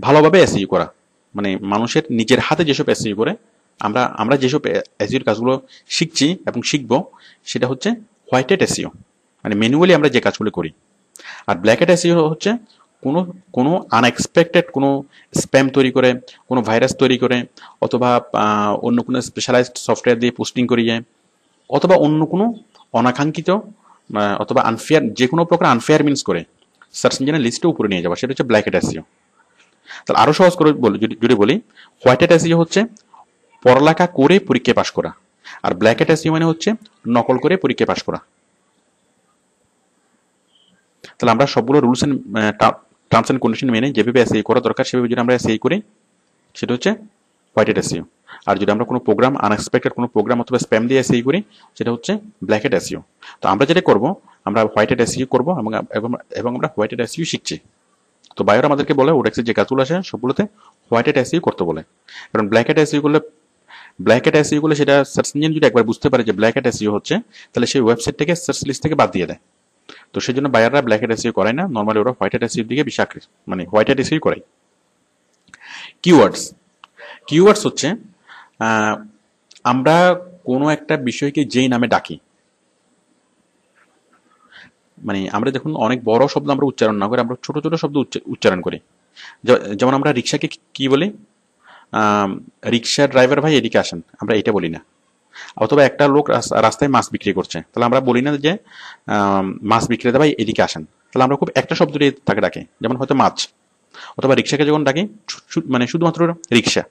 ভালোভাবে এসইও করা, মানে মানুষের নিজের হাতে যেসব এসইও করে আমরা যেসব এসইওর কাজগুলো শিখছি এবং শিখবো সেটা হচ্ছে হোয়াইটেড এসইও, মানে ম্যানুয়ালি আমরা যে কাজগুলো করি। আর ব্ল্যাকেট এসইও হচ্ছে কোনো কোনো আনএক্সপেক্টেড কোনো স্প্যাম তৈরি করে, কোনো ভাইরাস তৈরি করে, অথবা অন্য কোনো স্পেশালাইজড সফটওয়্যার দিয়ে পোস্টিং করিয়ে, অথবা অন্য কোনো অনাকাঙ্ক্ষিত অথবা আনফেয়ার, যে কোনো প্রকার আনফেয়ার মিনস করে সার্চ ইঞ্জিনের লিস্টে উপরে নিয়ে যাওয়া, সেটা হচ্ছে ব্ল্যাকেট এসইও। তাহলে আরো সহজ করে যদি বলি, হোয়াইটেড এসইও হচ্ছে পড়ালেখা করে পরীক্ষায় পাশ করা, আর ব্ল্যাকেট এসইও মানে হচ্ছে নকল করে পরীক্ষায় পাশ করা। তাহলে আমরা সবগুলো rules and terms and condition মেনে যেভাবে এসইও করা দরকার সেভাবে যদি আমরা এসইও করি সেটা হচ্ছে হোয়াইটেড এসইও। আর যদি আমরা কোনো প্রোগ্রাম আনএক্সপেক্টেড কোনো প্রোগ্রাম অথবা স্প্যাম দিয়ে এসইও করি সেটা হচ্ছে ব্ল্যাকেট এসইও। তো আমরা যেটা করব, আমরা হোয়াইটেড এসইও করব এবং আমরা হোয়াইটেড এসইও শিখছি। তো বায়োর আমাদেরকে বলে ওডেক্সের যে কাজগুলো আসে সবগুলোতে হোয়াইটেড এসইও করতে বলে। কারণ ব্ল্যাকেট এসইও করলে সেটা সার্চ ইঞ্জিন যদি একবার বুঝতে পারে যে ব্ল্যাকেট এসইও হচ্ছে, তাহলে সেই ওয়েবসাইট থেকে সার্চ লিস্ট থেকে বাদ দিয়ে দেয়। তো সেই জন্য বায়াররা ব্ল্যাকেট এসইও করায় না, নর্মালি ওরা হোয়াইটেড এসইওর দিকে বেশি আগ্রহী, মানে হোয়াইটেড এসইও করায়। কিওয়ার্ডস। কিওয়ার্ডস হচ্ছে আমরা কোনো একটা বিষয়কে যেই নামে ডাকি, মানে আমরা দেখুন অনেক বড় শব্দ আমরা উচ্চারণ না করে আমরা ছোট ছোট শব্দ উচ্চারণ করি। যেমন আমরা রিক্সাকে কি বলি? রিক্সা ড্রাইভার ভাই এদিকে আসেন, আমরা এটা বলি না। অথবা একটা লোক রাস্তায় মাছ বিক্রি করছে, তাহলে আমরা বলি না যে মাছ বিক্রেতা ভাই এদিকে আসেন, তাহলে আমরা খুব একটা শব্দ দিয়ে তাকে ডাকি, যেমন হয়তো মাছ। অথবা রিক্সাকে যখন ডাকি মানে শুধুমাত্র রিক্সা,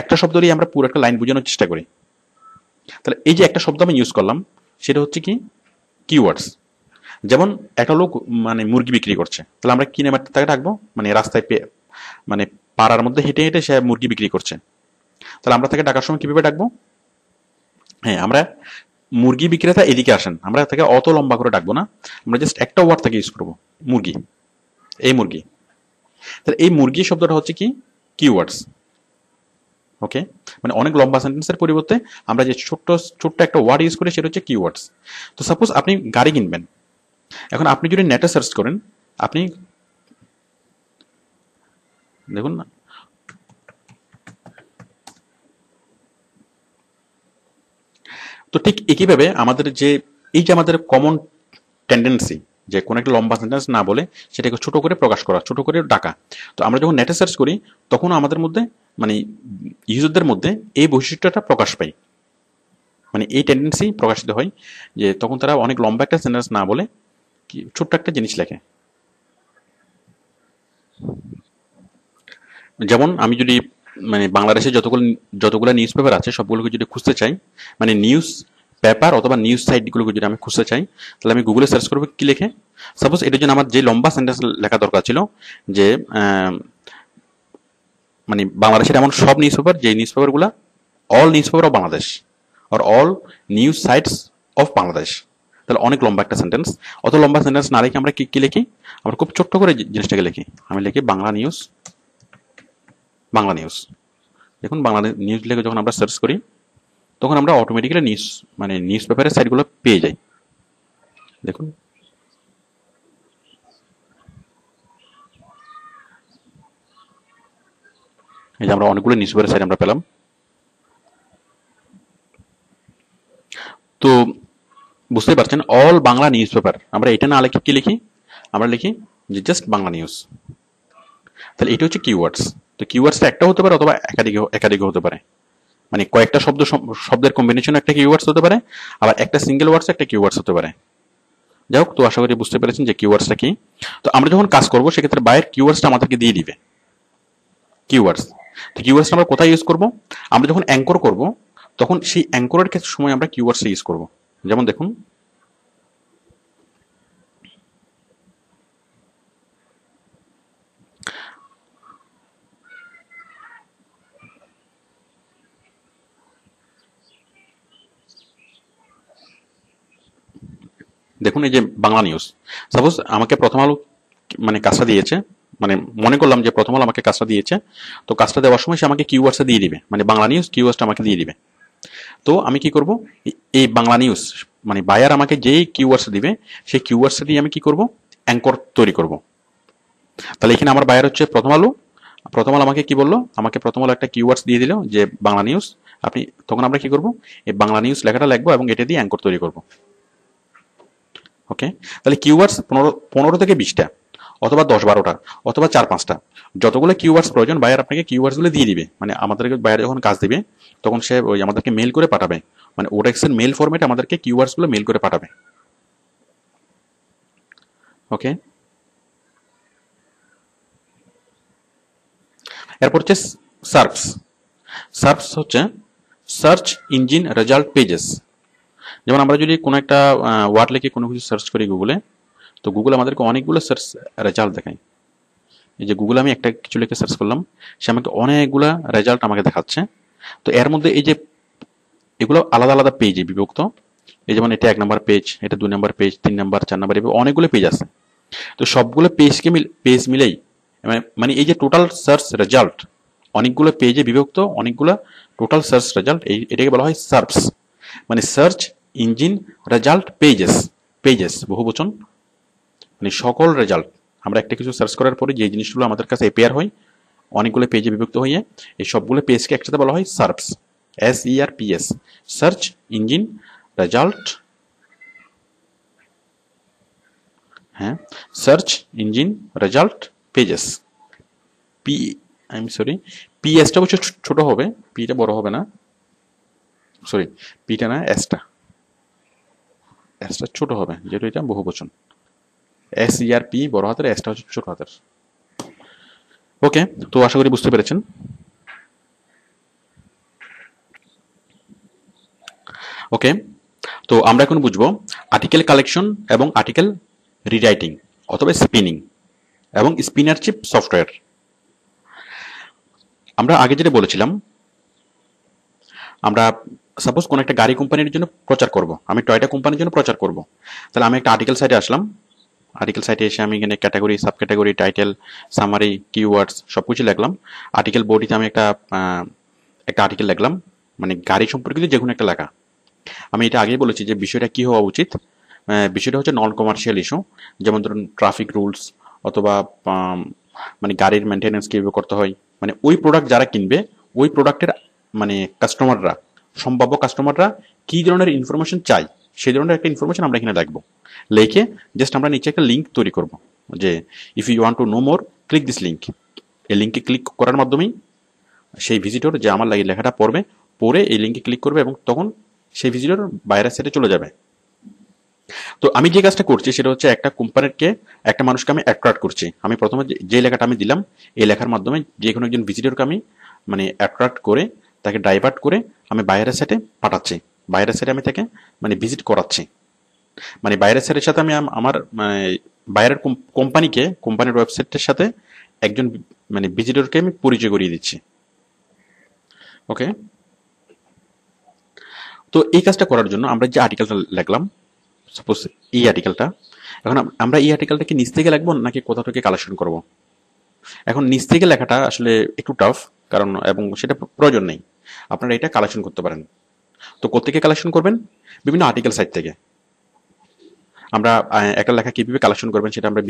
একটা শব্দ দিয়ে আমরা পুরো একটা লাইন বোঝানোর চেষ্টা করি। তাহলে এই যে একটা শব্দ আমি ইউজ করলাম সেটা হচ্ছে কি? কিওয়ার্ডস। যেমন একটা লোক মানে মুরগি বিক্রি করছে, তাহলে আমরা কি নামে তাকে ডাকবো? মানে রাস্তায় মানে পাড়ার মধ্যে হেঁটে হেঁটে সে মুরগি বিক্রি করছে, তাহলে আমরা তাকে ডাকার সময় কিভাবে ডাকবো? হ্যাঁ, আমরা মুরগি বিক্রেতা এদিকে আসেন, আমরা তাকে অত লম্বা করে ডাকবো না, আমরা জাস্ট একটা ওয়ার্ড তাকে ইউজ করবো, মুরগি, এই মুরগি। তাহলে এই মুরগি শব্দটা হচ্ছে কি? কিওয়ার্ডস। ওকে, মানে অনেক লম্বা সেন্টেন্সের পরিবর্তে আমরা যে ছোট্ট ছোট্ট একটা ওয়ার্ড ইউজ করি সেটা হচ্ছে কিওয়ার্ডস। তো সাপোজ আপনি গাড়ি কিনবেন, এখন আপনি যদি নেটে সার্চ করেন, আপনি দেখুন না, তো ঠিক একইভাবে আমাদের যে এই যে আমাদের কমন টেন্ডেন্সি যে কোনো একটা লম্বা সেন্টেন্স না বলে সেটাকে ছোট করে প্রকাশ করা, ছোট করে ডাকা। তো আমরা যখন নেটে সার্চ করি তখন আমাদের মধ্যে মানে ইউজারদের মধ্যে এই বৈশিষ্ট্যটা প্রকাশ পায়, মানে এই টেন্ডেন্সি প্রকাশিত হয় যে তখন তারা অনেক লম্বা একটা সেন্টেন্স না বলে ছোট্ট একটা জিনিস লেখে। যেমন আমি যদি মানে বাংলাদেশে যতগুলো নিউজ পেপার আছে সবগুলোকে যদি খুঁজতে চাই, মানে নিউজ পেপার অথবা নিউজ সাইটগুলোকে যদি আমি খুঁজতে চাই, তাহলে আমি গুগলে সার্চ করবো কি লিখে। সাপোজ এটার জন্য আমার যে লম্বা সেন্টেন্স লেখা দরকার ছিল যে মানে বাংলাদেশের এমন সব নিউজ পেপার, যে নিউজ পেপারগুলো all news paper of Bangladesh আর all news sites of Bangladesh, তাহলে অনেক লম্বা একটা সেন্টেন্স। অত লম্বা সেন্টেন্স না লিখে আমরা কি লিখি? আমরা খুব ছোট্ট করে জিনিসটাকে লিখি, আমি লিখি বাংলা নিউজ। বাংলা নিউজ, দেখুন বাংলা নিউজ লিখে যখন আমরা সার্চ করি তখন আমরা অটোমেটিক্যালি মানে নিউজ পেপারের সাইটগুলো পেয়ে যাই। দেখুন এই যে আমরা অনেকগুলো নিউজ পেপারের সাইট আমরা পেলাম। তো বুঝতেই পারছেন অল বাংলা নিউজ পেপার, আমরা এটা না লিখি কি লিখি, আমরা লিখি যে জাস্ট বাংলা নিউজ। তাহলে এটা হচ্ছে কিওয়ার্ডস। তো কিওয়ার্ডসটা একটা হতে পারে অথবা একাধিক হতে পারে, মানে কয়েকটা শব্দের কম্বিনেশন একটা কিওয়ার্ডস হতে পারে, আবার একটা সিঙ্গেল ওয়ার্ডস একটা কিওয়ার্ডস হতে পারে। যাই হোক, তো আশা করি বুঝতে পেরেছেন যে কিওয়ার্ডসটা কি। তো আমরা যখন কাজ করবো সেক্ষেত্রে বাইরের কিওয়ার্ডসটা আমাদেরকে দিয়ে দিবে কিওয়ার্ডস। তো কিওয়ার্ডসটা আমরা কোথায় ইউজ করব? আমরা যখন অ্যাঙ্কর করব তখন সেই অ্যাঙ্করের ক্ষেত্রে সময় আমরা কিওয়ার্ডসটা ইউজ করব। যেমন দেখুন, দেখুন এই যে বাংলা নিউজ, সাপোজ আমাকে প্রথম আলো মানে কাজটা দিয়েছে, মানে মনে করলাম যে প্রথম আলো আমাকে কাজটা দিয়েছে, তো কাজটা দেওয়ার সময় সে আমাকে কিওয়ার্ডসটা দিয়ে দিবে, মানে বাংলা নিউজ কিওয়ার্ডসটা আমাকে দিয়ে দিবে। তো আমি কি করব, এই বাংলা নিউজ মানে বায়ার আমাকে যেই কিওয়ার্ডস দিবে সেই কিওয়ার্ডসটা দিয়ে আমি কি করব, অ্যাঙ্কর তৈরি করব। তাহলে এখানে আমার বায়ার হচ্ছে প্রথম আলো। প্রথম আলো আমাকে কি বললো, আমাকে প্রথম আলো একটা কিওয়ার্ডস দিয়ে দিল যে বাংলা নিউজ। আপনি তখন আমরা কি করব, এই বাংলা নিউজ লেখাটা লিখবো এবং এটা দিয়ে অ্যাঙ্কর তৈরি করব। ওকে, তাহলে কিওয়ার্ডস 15 থেকে 20টা অথবা 10-12টা অথবা 4-5টা, যতগুলো কিওয়ার্ডস প্রয়োজন বায়ার আপনাকে কিওয়ার্ডসগুলো দিয়ে দিবে। মানে আমাদেরকে বায়ার যখন কাজ দিবে তখন সে ওই আমাদেরকে মেল করে পাঠাবে, মানে ওডেক্সের মেল ফরম্যাটে আমাদেরকে কিওয়ার্ডসগুলো মেল করে পাঠাবে। ওকে, এরপর হচ্ছে সার্চ। সার্চ হচ্ছে সার্চ ইঞ্জিন রেজাল্ট পেজেস। যেমন আমরা যদি কোনো একটা ওয়ার্ড লিখে কোনো কিছু সার্চ করি গুগলে, তো গুগল আমাদেরকে অনেকগুলো সার্চ রেজাল্ট দেখায়। এই যে গুগলে আমি একটা কিছু লিখে সার্চ করলাম, সে আমাকে অনেকগুলা রেজাল্ট আমাকে দেখাচ্ছে। তো এর মধ্যে এই যে এগুলো আলাদা আলাদা পেজে বিভক্ত। এই যেমন এটা 1 নম্বর পেজ, এটা 2 নম্বর পেজ, 3 নম্বর, 4 নম্বর, এভাবে অনেকগুলো পেজ আছে। তো সবগুলো পেজ মিলেই মানে এই যে টোটাল সার্চ রেজাল্ট অনেকগুলো পেজে বিভক্ত, অনেকগুলো টোটাল সার্চ রেজাল্ট, এটাকে বলা হয় সার্চ। মানে search engine result pages, pages বহুবচন, মানে সকল রেজাল্ট। আমরা একটা কিছু সার্চ করার পরে যে জিনিসগুলো আমাদের কাছে অ্যাপিয়ার হয় অনেকগুলো পেজে বিভক্ত হয়ে, এই সবগুলো পেজকে একসাথে বলা হয় search, SERPS, search engine result. হ্যাঁ, search engine result pages. P I M sorry, পিএসটা অবশ্য ছোট হবে, পিটা বড় হবে না, সরি পিটা না, এসটা ছোট হবে যেহেতু এটা বহুবচন। SERP বড় হাতের, এসটা হচ্ছে ছোট হাতের। ওকে, তো আশা করি বুঝতে পেরেছেন। ওকে, তো আমরা এখন বুঝবো আর্টিকেল কালেকশন এবং আর্টিকেল রিরাইটিং অথবা স্পিনিং এবং স্পিনারশিপ সফটওয়্যার। আমরা আগে যেটা বলেছিলাম, আমরা সাপোজ কোনো একটা গাড়ি কোম্পানির জন্য প্রচার করব, আমি টয়টা কোম্পানির জন্য প্রচার করব, তাহলে আমি একটা আর্টিকেল সাইটে আসলাম। আর্টিকেল সাইটে এসে আমি এখানে category, sub category, title, summary, keywords সব কিছু লিখলাম। আর্টিকেল বডিতে আমি একটা আর্টিকেল লিখলাম, মানে গাড়ি সম্পর্কিত যে কোনো একটা লেখা। আমি এটা আগেই বলেছি যে বিষয়টা কি হওয়া উচিত। বিষয়টা হচ্ছে নন কমার্শিয়াল ইস্যু, যেমন ধরুন ট্রাফিক রুলস অথবা মানে গাড়ির মেনটেন্যান্স কীভাবে করতে হয়, মানে ওই প্রোডাক্ট যারা কিনবে ওই প্রোডাক্টের মানে কাস্টমাররা, সম্ভাব্য কাস্টমাররা কী ধরনের ইনফরমেশন চাই সেই ধরনের একটা ইনফরমেশন আমরা এখানে লিখবো। লিখে জাস্ট আমরা নিচে একটা লিঙ্ক তৈরি করব যে if you want to know more click this link. এই লিঙ্কে ক্লিক করার মাধ্যমেই সেই ভিজিটর যে আমার লেখাটা পড়ে এই লিঙ্কে ক্লিক করবে এবং তখন সেই ভিজিটর বাইরের সাইডে চলে যাবে। তো আমি যে কাজটা করছি সেটা হচ্ছে একটা কোম্পানিকে, একটা মানুষকে আমি অ্যাট্রাক্ট করছি। আমি প্রথমে যে লেখাটা আমি দিলাম এই লেখার মাধ্যমে যে কোনো একজন ভিজিটরকে আমি মানে অ্যাট্রাক্ট করে তাকে ডাইভার্ট করে আমি বাইরের সাইডে পাঠাচ্ছি, বাইরের সাইডে আমি তাকে মানে ভিজিট করাচ্ছি। মানে বাইরের সাইডের সাথে আমি আমার বাইরের কোম্পানির ওয়েবসাইটের সাথে একজন মানে ভিজিটরকে আমি পরিচয় করিয়ে দিচ্ছি। ওকে, তো এই কাজটা করার জন্য আমরা যে আর্টিকেলটা লিখলাম, সাপোজ এই আর্টিকেলটা, এখন আমরা এই আর্টিকেলটাকে নিচ থেকে লিখবো নাকি কোথা থেকে কালেকশন করব? এখন নিচ থেকে লেখাটা আসলে একটু টাফ, কারণ এবং সেটা প্রয়োজন নেই, আপনারা এটা কালেকশন করতে পারেন। তো কোত্থেকে কালেকশন করবেন? বিভিন্ন আর্টিকেল সাইট থেকে। আমরা একটা লেখা কিভাবে কালেকশন করবেন সেটা আমরা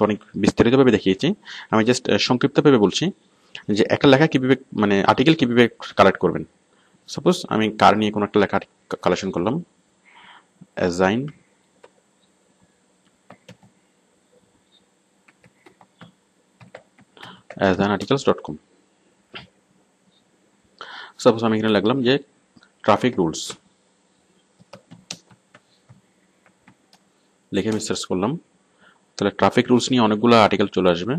অনেক বিস্তারিতভাবে দেখিয়েছি, আমি জাস্ট সংক্ষিপ্তভাবে বলছি। যে একটা লেখা কিভাবে মানে আর্টিকেল কিভাবে কালেক্ট করবেন। সাপোজ আমি কার নিয়ে কোনো একটা লেখা কালেকশন করলাম, অ্যাসাইন articles.com। সাপোজ আমি এখানে লিখলাম যে ট্রাফিক রুলস, লিখে আমি সার্চ করলাম, তাহলে ট্রাফিক রুলস নিয়ে অনেকগুলো আর্টিকেল চলে আসবে।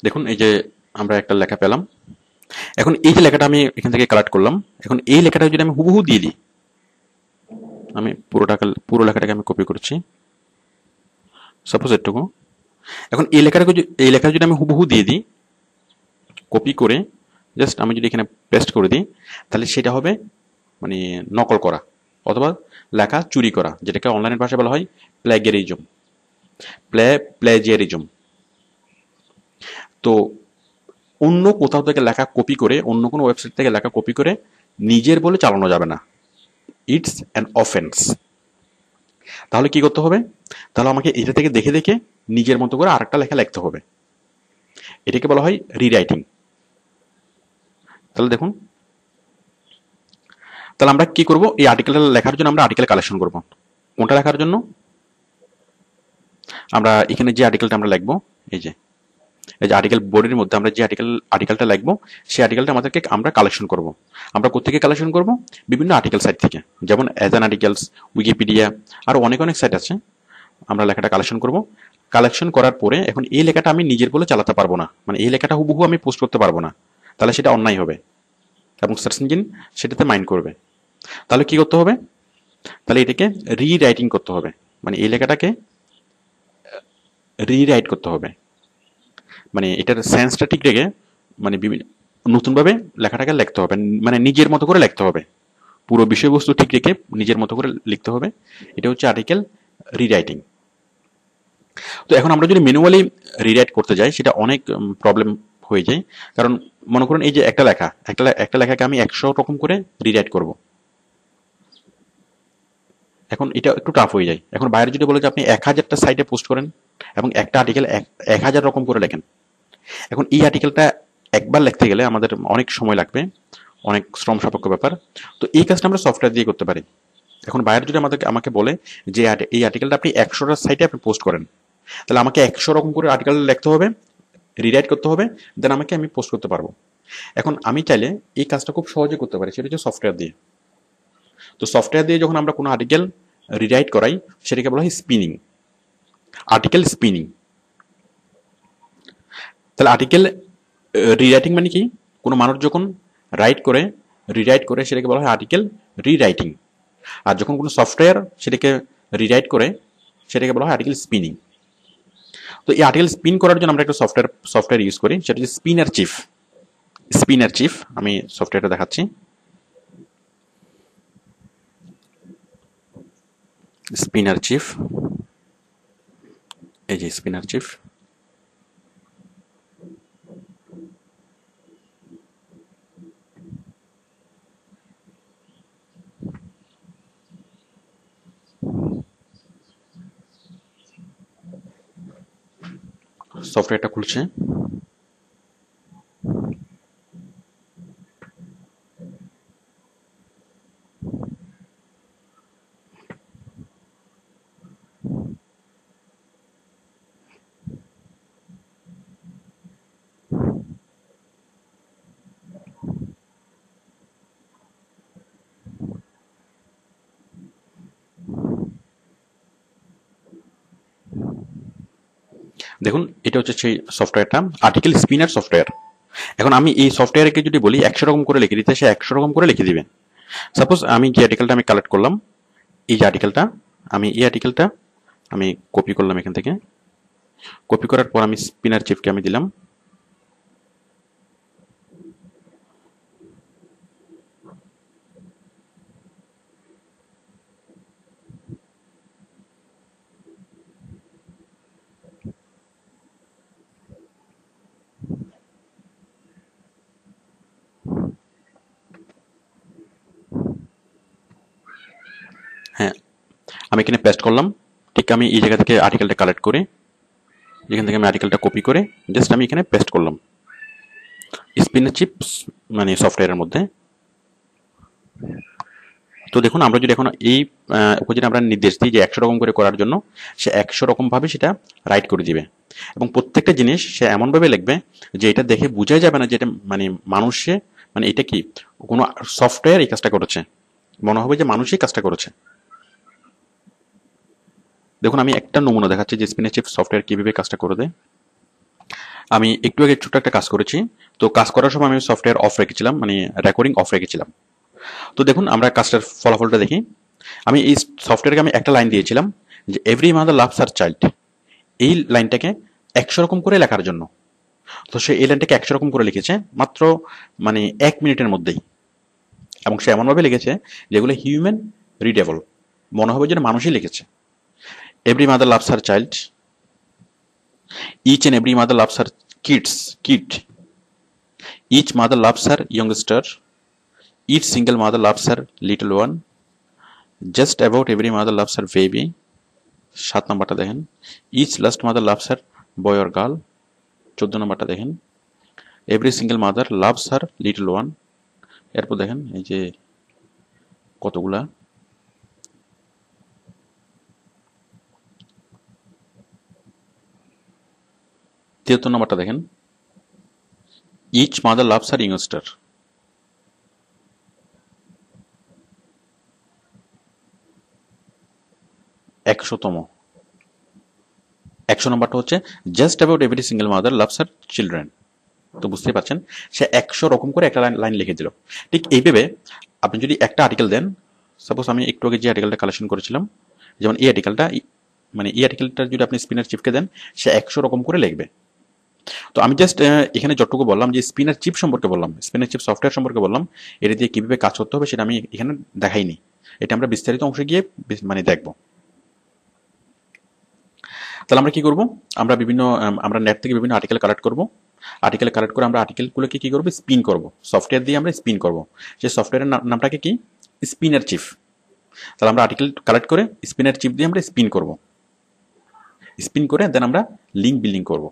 দেখুন এই যে আমরা একটা লেখা পেলাম। এখন এই যে লেখাটা আমি এখান থেকে কালেক্ট করলাম, এখন এই লেখাটা যদি আমি হুবহু দিয়ে দিই, আমি পুরো লেখাটাকে আমি কপি করছি, সাপোজ এটুকু। এখন এই লেখাটা যদি আমি হুবহু দিয়ে দিই, কপি করে জাস্ট আমি যদি এখানে পেস্ট করে দিই, তাহলে সেটা হবে মানে নকল করা অথবা লেখা চুরি করা, যেটাকে অনলাইনের ভাষায় বলা হয় প্ল্যাগিয়ারিজম। প্লেজিয়ারিজম। তো অন্য কোথাও থেকে লেখা কপি করে, অন্য কোনো ওয়েবসাইট থেকে লেখা কপি করে নিজের বলে চালানো যাবে না। It's an offence. তাহলে কি করতে হবে? তাহলে আমাকে এটা থেকে দেখে দেখে নিজের মতো করে আরেকটা লেখা লিখতে হবে। এটাকে বলা হয় রিরাইটিং। তাহলে দেখুন, তাহলে আমরা কি করব? এই আর্টিকেলটা লেখার জন্য আমরা আর্টিকেল কালেকশন করব। কোনটা লেখার জন্য? আমরা এখানে যে আর্টিকেলটা আমরা লিখবো, এই যে আর্টিকেল বোর্ডের মধ্যে আমরা যে আর্টিকেলটা লিখবো, সেই আর্টিকেলটা আমাদেরকে আমরা কালেকশন করব। আমরা কোত্থেকে কালেকশন করব? বিভিন্ন আর্টিকেল সাইট থেকে, যেমন অ্যাজান আর্টিকেলস, উইকিপিডিয়া, আরো অনেক অনেক সাইট আছে। আমরা লেখাটা কালেকশন করব। কালেকশন করার পরে এখন এই লেখাটা আমি নিজের বলে চালাতে পারবো না, মানে এই লেখাটা হুবহু আমি পোস্ট করতে পারবো না, তাহলে সেটা অন্যায় হবে এবং সার্চ ইঞ্জিন সেটাতে মাইন্ড করবে। তাহলে কি করতে হবে? তাহলে এটাকে রিরাইটিং করতে হবে, মানে এই লেখাটাকে রিরাইট করতে হবে, মানে এটার সেন্সটা ঠিক রেখে মানে নতুনভাবে লেখাটাকে লিখতে হবে, মানে নিজের মতো করে লিখতে হবে, পুরো বিষয়বস্তু ঠিক রেখে নিজের মতো করে লিখতে হবে। এটা হচ্ছে আর্টিকেল রিরাইটিং। তো এখন আমরা যদি ম্যানুয়ালি রিরাইট করতে যাই, সেটা অনেক প্রবলেম হয়ে যায়। কারণ মনে করুন এই যে একটা লেখাকে আমি 100 রকম করে রিরাইট করব, এখন এটা একটু টাফ হয়ে যায়। এখন বাইরে যদি বলে যে আপনি 1000টা সাইটে পোস্ট করেন এবং একটা আর্টিকেল 1000 রকম করে লেখেন, এখন এই আর্টিকেলটা একবার লিখতে গেলে আমাদের অনেক সময় লাগবে, অনেক শ্রম সাপেক্ষ ব্যাপার। তো এই কাজটা আমরা সফটওয়্যার দিয়ে করতে পারি। এখন বাইরে যদি আমাকে বলে যে এই আর্টিকেলটা আপনি 100টা সাইটে আপনি পোস্ট করেন, তাহলে আমাকে 100 রকম করে আর্টিকেল লিখতে হবে, রিরাইট করতে হবে, দেন আমি পোস্ট করতে পারবো। এখন আমি চাইলে এই কাজটা খুব সহজে করতে পারি, সেটা হচ্ছে সফটওয়্যার দিয়ে। তো সফটওয়্যার দিয়ে যখন আমরা কোনো আর্টিকেল রিরাইট করাই, সেটাকে বলা হয় স্পিনিং, আর্টিকেল স্পিনিং। তাহলে আর্টিকেল রিরাইটিং মানে কি? কোনো মানুষ যখন রাইট করে, রিরাইট করে, সেটাকে বলা হয় আর্টিকেল রিরাইটিং। আর যখন কোনো সফটওয়্যার সেটাকে রিরাইট করে, সেটাকে বলা হয় আর্টিকেল স্পিনিং। তো এই আর্টিকেল স্পিন করার জন্য আমরা একটা সফটওয়্যার ইউজ করি, সেটা হচ্ছে স্পিনার চিফ। স্পিনার চিফ, আমি সফটওয়্যারটা দেখাচ্ছি। স্পিনার চিফ, এই যে স্পিনার চিফ। সফটওয়্যারটা খুলছে। দেখুন এটা হচ্ছে সেই সফটওয়্যারটা, আর্টিকেল স্পিনার সফটওয়্যার। এখন আমি এই সফটওয়্যারকে যদি বলি 100 রকম করে লিখে দিতে, সে 100 রকম করে লিখে দিবে। সাপোজ আমি যে আর্টিকেলটা আমি কালেক্ট করলাম, এই যে আর্টিকেলটা, এই আর্টিকেলটা আমি কপি করলাম এখান থেকে। কপি করার পর আমি স্পিনার চিফকে আমি দিলাম। আমি এখানে পেস্ট করলাম। ঠিক আমি এই জায়গা থেকে আর্টিকেলটা কালেক্ট করে এখান থেকে আমি আর্টিকেলটা কপি করে জাস্ট আমি এখানে পেস্ট করলাম স্পিনার চিপস মানে সফটওয়্যারের মধ্যে। তো দেখুন আমরা যদি এখন এই ওকে যদি আমরা নির্দেশ দিই যে 100 রকম করে করার জন্য, সে 100 রকমভাবে সেটা রাইট করে দিবে এবং প্রত্যেকটা জিনিস সে এমনভাবে লিখবে যে এটা দেখে বোঝাই যাবে না যে এটা মানে মানুষে মানে এটা কি কোনো সফটওয়্যার এই কাজটা করেছে, মনে হবে যে মানুষই কাজটা করেছে। দেখুন আমি একটা নমুনা দেখাচ্ছি যে স্পিনার চিপস সফটওয়্যার কিভাবে কাজটা করে দেয়। আমি একটু আগে ছোট একটা কাজ করেছি। তো কাজ করার সময় আমি সফটওয়্যার অফ রেখেছিলাম, মানে রেকর্ডিং অফ রেখেছিলাম। তো দেখুন আমরা কাজটার ফলাফলটা দেখি। আমি এই সফটওয়্যারকে আমি একটা লাইন দিয়েছিলাম যে every mother loves her child, এই লাইনটাকে 100 রকম করে লেখার জন্য। তো সে এই লাইনটাকে 100 রকম করে লিখেছে মাত্র মানে 1 মিনিটের মধ্যেই, এবং সে এমনভাবে লিখেছে যেগুলো হিউম্যান রিডেবল, মনে হবে যেন মানুষই লিখেছে। Every mother loves her child, each and every mother loves her kid, each mother loves her youngster, each single mother loves her little one, just about every mother loves her baby। 7 নম্বরটা দেখেন, each last mother loves her boy or girl। 14 নম্বরটা দেখেন, every single mother loves her little one। এরপর দেখেন এই যে কতগুলা। 73 নম্বরটা দেখেন, each mother loves her youngster। 100তম 100 নম্বরটা হচ্ছে just about every single mother loves her children. তো বুঝতেই পারছেন সে 100 রকম করে একটা লাইন লিখে দিল। ঠিক এইভাবে আপনি যদি একটা আর্টিকেল দেন, সাপোজ আমি একটু আগে যে আর্টিকেলটা কালেকশন করেছিলাম, যেমন এই আর্টিকেলটা, মানে এই আর্টিকেলটা যদি আপনি স্পিনার চিপকে দেন সে 100 রকম করে লিখবে। তো আমি জাস্ট এখানে যতটুকু বললাম যে স্পিনার চিপ সম্পর্কে বললাম, স্পিনার চিপ সফটওয়্যার সম্পর্কে বললাম, এটা দিয়ে কিভাবে কাজ করতে হবে সেটা আমি এখানে দেখাইনি। এটা আমরা বিস্তারিত অংশে গিয়ে মানে দেখবো। তাহলে আমরা কি করব, আমরা নেট থেকে বিভিন্ন আর্টিকেল কালেক্ট করব। আর্টিকেল কালেক্ট করে আমরা আর্টিকেলগুলোকে কি করব, স্পিন করব। সফটওয়্যার দিয়ে আমরা স্পিন করব। সেই সফটওয়্যারের নামটাকে কি, স্পিনার চিপ। তাহলে আমরা আর্টিকেল কালেক্ট করে স্পিনার চিপ দিয়ে আমরা স্পিন করব। স্পিন করে দেন আমরা লিঙ্ক বিল্ডিং করব।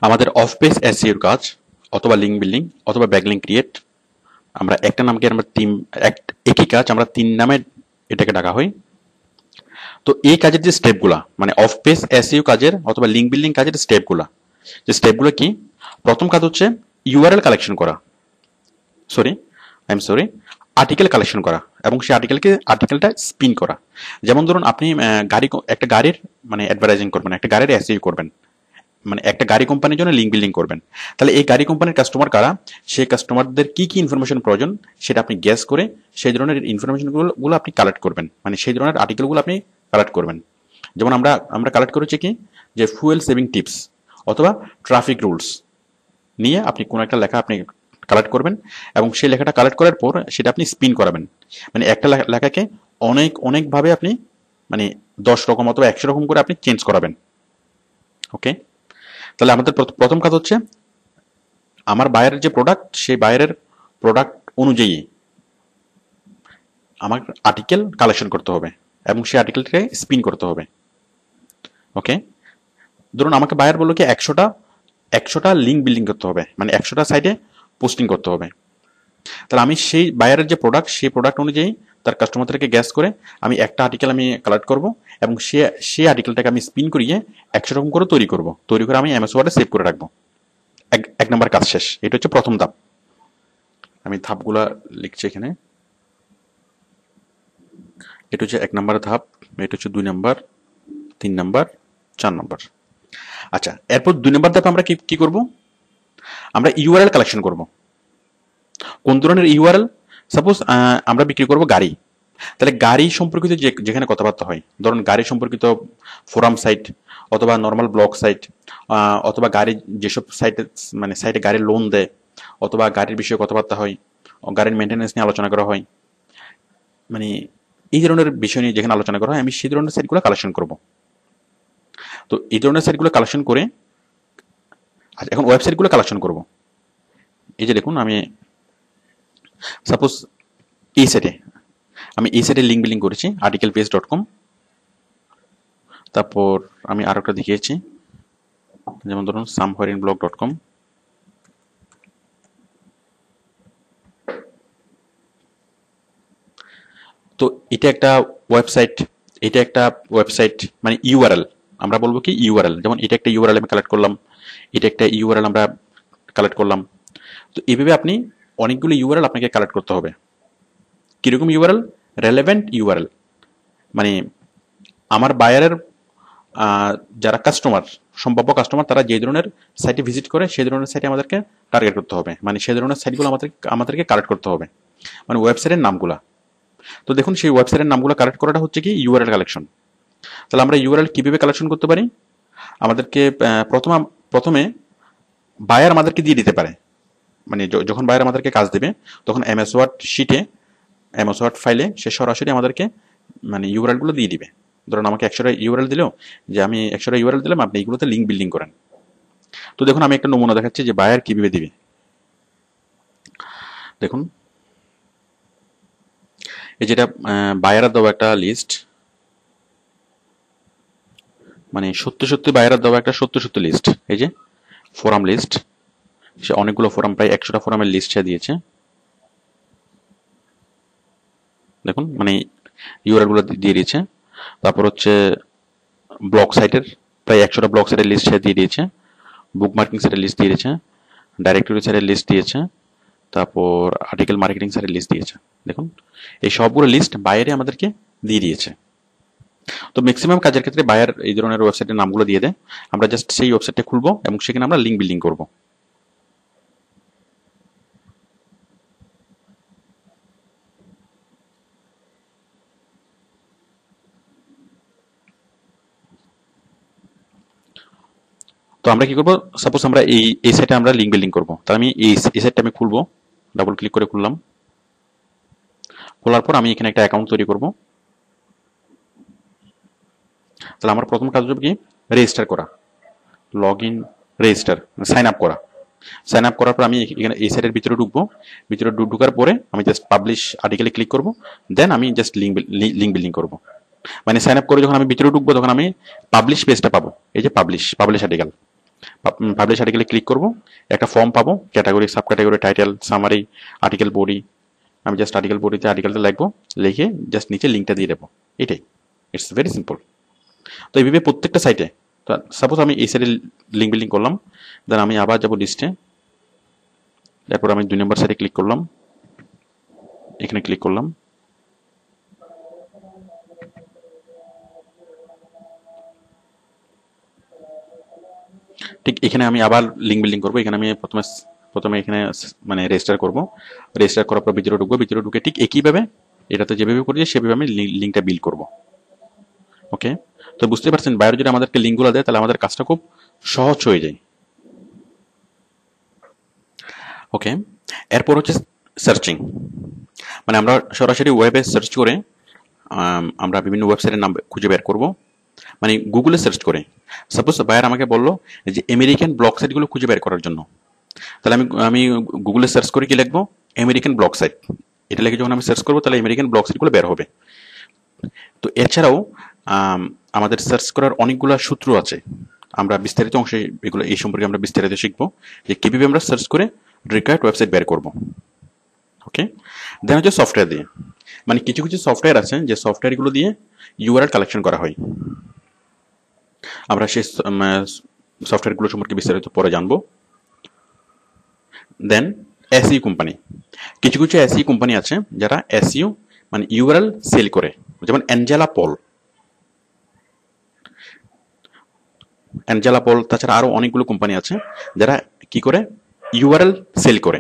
আমাদের অফ পেজ এসইওর কাজ অথবা লিঙ্ক বিল্ডিং অথবা ব্যাকলিঙ্ক ক্রিয়েট, আমরা একটা নামকে আমরা একই কাজ আমরা 3 নামে এটাকে ডাকা হয়। তো এই কাজের যে স্টেপগুলা, মানে অফ পেজ এসইও কাজের অথবা লিঙ্ক বিল্ডিং কাজের স্টেপগুলা, যে স্টেপগুলো কি, প্রথম কাজ হচ্ছে ইউআরএল কালেকশন করা, আর্টিকেল কালেকশন করা এবং সেই আর্টিকেলটা স্পিন করা। যেমন ধরুন আপনি একটা গাড়ির মানে অ্যাডভার্টাইজিং করবেন, একটা গাড়ির এসইও করবেন, মানে একটা গাড়ি কোম্পানির জন্য লিঙ্ক বিল্ডিং করবেন। তাহলে এই গাড়ি কোম্পানির কাস্টমার কারা, সেই কাস্টমারদের কি কি ইনফরমেশন প্রয়োজন সেটা আপনি গেস করে সেই ধরনের ইনফরমেশনগুলো আপনি কালেক্ট করবেন, মানে সেই ধরনের আর্টিকেলগুলো আপনি কালেক্ট করবেন। যেমন আমরা কালেক্ট করেছি কি, যে ফুয়েল সেভিং টিপস অথবা ট্রাফিক রুলস নিয়ে আপনি কোনো একটা লেখা আপনি কালেক্ট করবেন এবং সেই লেখাটা কালেক্ট করার পর সেটা আপনি স্পিন করাবেন। মানে একটা লেখাকে অনেকভাবে আপনি মানে 10 রকম অথবা 100 রকম করে আপনি চেঞ্জ করাবেন। ওকে, তাহলে আমাদের প্রথম কাজ হচ্ছে আমার বায়ারের যে প্রোডাক্ট, সেই বায়ারের প্রোডাক্ট অনুযায়ী আমার আর্টিকেল কালেকশন করতে হবে এবং সেই আর্টিকেলটাকে স্পিন করতে হবে। ওকে, ধরুন আমাকে বায়ার বললো কি 100টা লিঙ্ক বিল্ডিং করতে হবে, মানে 100টা সাইটে পোস্টিং করতে হবে। তাহলে আমি সেই বায়ারের যে প্রোডাক্ট, সেই প্রোডাক্ট অনুযায়ী তার কাস্টমারদেরকে গ্যাস করে আমি একটা আর্টিকেল আমি কালেক্ট করব এবং সেই আর্টিকেলটাকে আমি স্পিন করিয়ে 100 রকম করে তৈরি করে আমি এমএস ওয়ার্ডে সেভ করে রাখবো। এক নম্বর কাজ শেষ। এটা হচ্ছে প্রথম ধাপ। আমি ধাপগুলা লিখছি এখানে। এটা হচ্ছে 1 নম্বর ধাপ, এটা হচ্ছে 2 নম্বর, 3 নম্বর, 4 নম্বর। আচ্ছা, এরপর 2 নম্বর ধাপে আমরা কি করব, আমরা ইউআরএল কালেকশন করব। কোন ধরনের ইউআরএল? সাপোজ আমরা বিক্রি করব গাড়ি, তাহলে গাড়ি সম্পর্কিত যেখানে কথাবার্তা হয়, ধরুন গাড়ি সম্পর্কিত ফোরাম সাইট অথবা নর্মাল ব্লগ সাইট অথবা গাড়ি যেসব সাইটে গাড়ির লোন দেয় অথবা গাড়ির বিষয়ে কথাবার্তা হয়, গাড়ির মেনটেন্যান্স নিয়ে আলোচনা করা হয়, মানে এই ধরনের বিষয় নিয়ে যেখানে আলোচনা করা হয় আমি সেই ধরনের সাইটগুলো কালেকশন করব। তো এই ধরনের সাইটগুলো কালেকশন করে এখন ওয়েবসাইটগুলো কালেকশন করব। এই যে দেখুন, আমি সাপোজ এই সাইটে আমি এই সাইটে লিঙ্ক বিলিং করেছি articlepage.com। তারপর আমি আরো একটা দেখিয়েছি, যেমন ধরুন somewhereinblog.com। তো এটা একটা ওয়েবসাইট মানে ইউআরএল, আমরা বলবো কি ইউআরএল। যেমন এটা একটা ইউআরএল আমি কালেক্ট করলাম, এটা একটা ইউআরএল আমরা কালেক্ট করলাম। তো এইভাবে আপনি অনেকগুলো ইউআরএল আপনাকে কালেক্ট করতে হবে। কিরকম ইউআরএল? রেলেভেন্ট ইউআরএল, মানে আমার বায়ারের যারা কাস্টমার, সম্ভাব্য কাস্টমার, তারা যে ধরনের সাইটে ভিজিট করে সেই ধরনের সাইটে আমাদেরকে টার্গেট করতে হবে, মানে সেই ধরনের সাইটগুলো আমাদেরকে কালেক্ট করতে হবে, মানে ওয়েবসাইটের নামগুলা। তো দেখুন সেই ওয়েবসাইটের নামগুলো কালেক্ট করাটা হচ্ছে কি ইউআরএল কালেকশন। তাহলে আমরা ইউআরএল কিভাবে কালেকশন করতে পারি? আমাদেরকে প্রথমে বায়ার আমাদেরকে দিয়ে দিতে পারে, মানে যখন বায়ার আমাদেরকে কাজ দেবে তখন এমএস ওয়ার্ড শিটে, এমএস ওয়ার্ড ফাইলে সে সরাসরি আমাদেরকে মানে ইউআরএল গুলো দিয়ে দিবে। ধরুন আমাকে 100টা ইউআরএল দিল, যে আমি 100টা ইউআরএল দিলাম, আপনি এগুলোতে লিঙ্ক বিল্ডিং করেন। তো দেখুন আমি একটা নমুনা দেখাচ্ছি যে বায়ার কিভাবে দিবে। দেখুন এই যেটা বায়ারের দেওয়া একটা লিস্ট, মানে সত্যি বায়ারের দেওয়া একটা সত্য লিস্ট। এই যে ফোরাম লিস্ট, সে অনেকগুলো ফোরাম, প্রায় 100টা ফোরামের লিস্ট সে দিয়েছে। দেখুন মানে ইউআরএল গুলো দিয়ে দিয়েছে। তারপর হচ্ছে ব্লগ সাইটের প্রায় 100টা ব্লগ সাইটের লিস্ট সে দিয়ে দিয়েছে, বুক মার্কিং সাইটের লিস্ট দিয়েছে, ডাইরেক্টরি সাইটের লিস্ট দিয়েছে, তারপর আর্টিকেল মার্কেটিং সাইটের লিস্ট দিয়েছে। দেখুন এই সবগুলো লিস্ট বাইরে আমাদেরকে দিয়ে দিয়েছে। তো ম্যাক্সিমাম কাজের ক্ষেত্রে বায়ার এই ধরনের ওয়েবসাইটের নামগুলো দিয়ে দেয়, আমরা জাস্ট সেই ওয়েবসাইটটা খুলবো এবং সেখানে আমরা লিঙ্ক বিল্ডিং করব। তো আমরা কি করবো, সাপোজ আমরা এই সাইটে আমরা লিঙ্ক বিল্ডিং করবো, তাহলে আমি এই সাইটটা আমি খুলবো, ডাবল ক্লিক করে খুললাম। খোলার পর আমি এখানে একটা অ্যাকাউন্ট তৈরি করব। তাহলে আমার প্রথম কাজ হবে কি রেজিস্টার করা, log in, register, sign up করা। সাইন আপ করার পর আমি এখানে এই সাইটের ভিতরে ঢুকবো। ভিতরে ঢুকার পরে আমি জাস্ট পাবলিশ আর্টিকেলে ক্লিক করব, দেন আমি জাস্ট লিঙ্ক বিল্ডিং করব। মানে সাইন আপ করে যখন আমি ভিতরে ঢুকবো তখন আমি পাবলিশ পেজটা পাবো। এই যে পাবলিশ আর্টিকেল, পাবলিশ আর্টিকেলে ক্লিক করব, একটা ফর্ম পাবো, category, sub category, title, summary, article body. আমি জাস্ট আর্টিকেল বডিতে আর্টিকেলটা লিখবো, লিখে জাস্ট নিচে লিঙ্কটা দিয়ে দেবো। এটাই, ইটস ভেরি সিম্পল। তো এইভাবে প্রত্যেকটা সাইটে, তো সাপোজ আমি এই সাইডে লিঙ্ক বিল্ডিং করলাম, দেন আমি আবার যাবো লিস্টে, তারপর আমি 2 নম্বর সাইটে ক্লিক করলাম, এখানে ক্লিক করলাম। ঠিক এখানে আমি আবার লিঙ্ক বিল্ডিং করবো। এখানে আমি প্রথমে এখানে মানে রেজিস্টার করব। রেজিস্টার করার পর ভিতরে ঢুকবো, ভিতরে ঢুকে ঠিক একইভাবে এটাতে যেভাবে করি সেভাবে আমি লিঙ্কটা বিল্ড করব। ওকে, তো বুঝতে পারছেন বায়ার যদি আমাদেরকে লিঙ্কগুলো দেয় তাহলে আমাদের কাজটা খুব সহজ হয়ে যায়। ওকে, এরপর হচ্ছে সার্চিং, মানে আমরা সরাসরি ওয়েবে সার্চ করে আমরা বিভিন্ন ওয়েবসাইটের নাম খুঁজে বের করব, মানে গুগলে সার্চ করে। সাপোজ বায়ার আমাকে বললো যে আমেরিকান ব্লগ সাইটগুলো খুঁজে বের করার জন্য, তাহলে আমি গুগলে সার্চ করে কি লিখবো, আমেরিকান ব্লগ সাইট। এটা লিখে যখন আমি সার্চ করবো তাহলে আমেরিকান ব্লগ সাইটগুলো বের হবে। তো এছাড়াও আমাদের সার্চ করার অনেকগুলো সূত্র আছে, আমরা বিস্তারিত অংশে এগুলো এই সম্পর্কে আমরা বিস্তারিত শিখবো যে কিভাবে আমরা সার্চ করে রিকোয়ার্ড ওয়েবসাইট বের করব। ওকে, দেন হচ্ছে সফটওয়্যার দিয়ে, মানে কিছু সফটওয়্যার আছে যে সফটওয়্যারগুলো দিয়ে ইউআরএল কালেকশন করা হয়। আমরা সেই সফটওয়্যারগুলো সম্পর্কে বিস্তারিত পরে জানবো। দেন এসইও কোম্পানি, কিছু এসইও কোম্পানি আছে যারা এসইও মানে ইউআরএল সেল করে, যেমন অ্যাঞ্জেলা পল, তাছাড়া আরো অনেকগুলো কোম্পানি আছে যারা কি করে ইউআরএল সেল করে।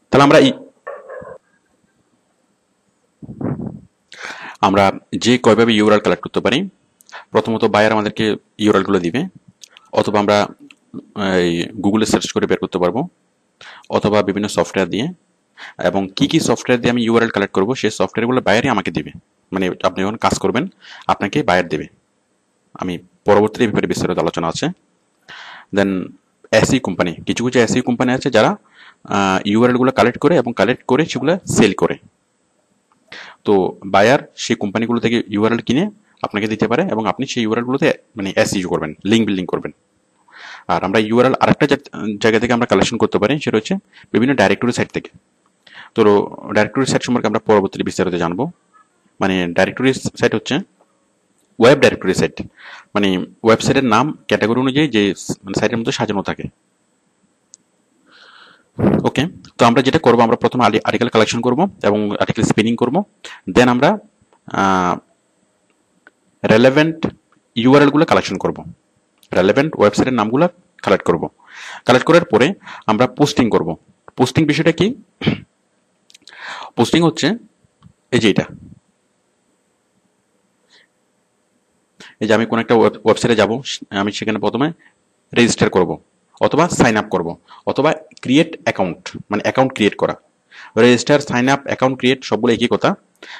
তাহলে আমরা যে কয়ভাবে ইউআরএল কালেক্ট করতে পারি, প্রথমত বায়ার আমাদেরকে ইউআরএল গুলো দিবে, অথবা আমরা গুগলে সার্চ করে বের করতে পারবো, অথবা বিভিন্ন সফটওয়্যার দিয়ে। এবং কি সফটওয়্যার দিয়ে আমি ইউআরএল কালেক্ট করবো সেই সফটওয়্যারগুলো বায়ারই আমাকে দিবে, মানে আপনি যখন কাজ করবেন আপনাকে বায়ার দেবে। আমি পরবর্তীতে এই ব্যাপারে বিস্তারিত আলোচনা আছে। দেন এসই কোম্পানি, কিছু এসই কোম্পানি আছে যারা ইউআরএলগুলো কালেক্ট করে এবং কালেক্ট করে সেগুলো সেল করে। তো বায়ার সেই কোম্পানিগুলো থেকে ইউআরএল কিনে আপনাকে দিতে পারে এবং আপনি সেই ইউআরএলগুলোতে মানে এসইও করবেন, লিঙ্ক বিল্ডিং করবেন। আর আমরা ইউআরএল আরেকটা জায়গা থেকে আমরা কালেকশন করতে পারি, সেটা হচ্ছে বিভিন্ন ডাইরেক্টরি সাইট থেকে। তো ডাইরেক্টরি সাইট সম্পর্কে আমরা পরবর্তীতে বিস্তারিত জানবো। মানে ডাইরেক্টরি সাইট হচ্ছে ওয়েব ডাইরেক্টরি সাইট, মানে ওয়েবসাইটের নাম ক্যাটাগরি অনুযায়ী যে সাইটের মধ্যে সাজানো থাকে। ওকে, তো আমরা যেটা করবো, আমরা প্রথমে আর্টিকেল কালেকশন করব এবং আর্টিকেল স্পিনিং করব, দেন আমরা রেলেভেন্ট ইউআরএল গুলো কালেকশন করব, রেলেভেন্ট ওয়েবসাইটের নামগুলো কালেক্ট করব। কালেক্ট করার পরে আমরা পোস্টিং করব। পোস্টিং বিষয়টা কি? পোস্টিং হচ্ছে এই যে এটা, এই যে আমি কোন একটা ওয়েবসাইটে যাব, আমি সেখানে প্রথমে রেজিস্টার করব অথবা সাইন আপ করব অথবা ক্রিয়েট অ্যাকাউন্ট, মানে অ্যাকাউন্ট ক্রিয়েট করা। Register, sign up, account create সবগুলো একই কথা।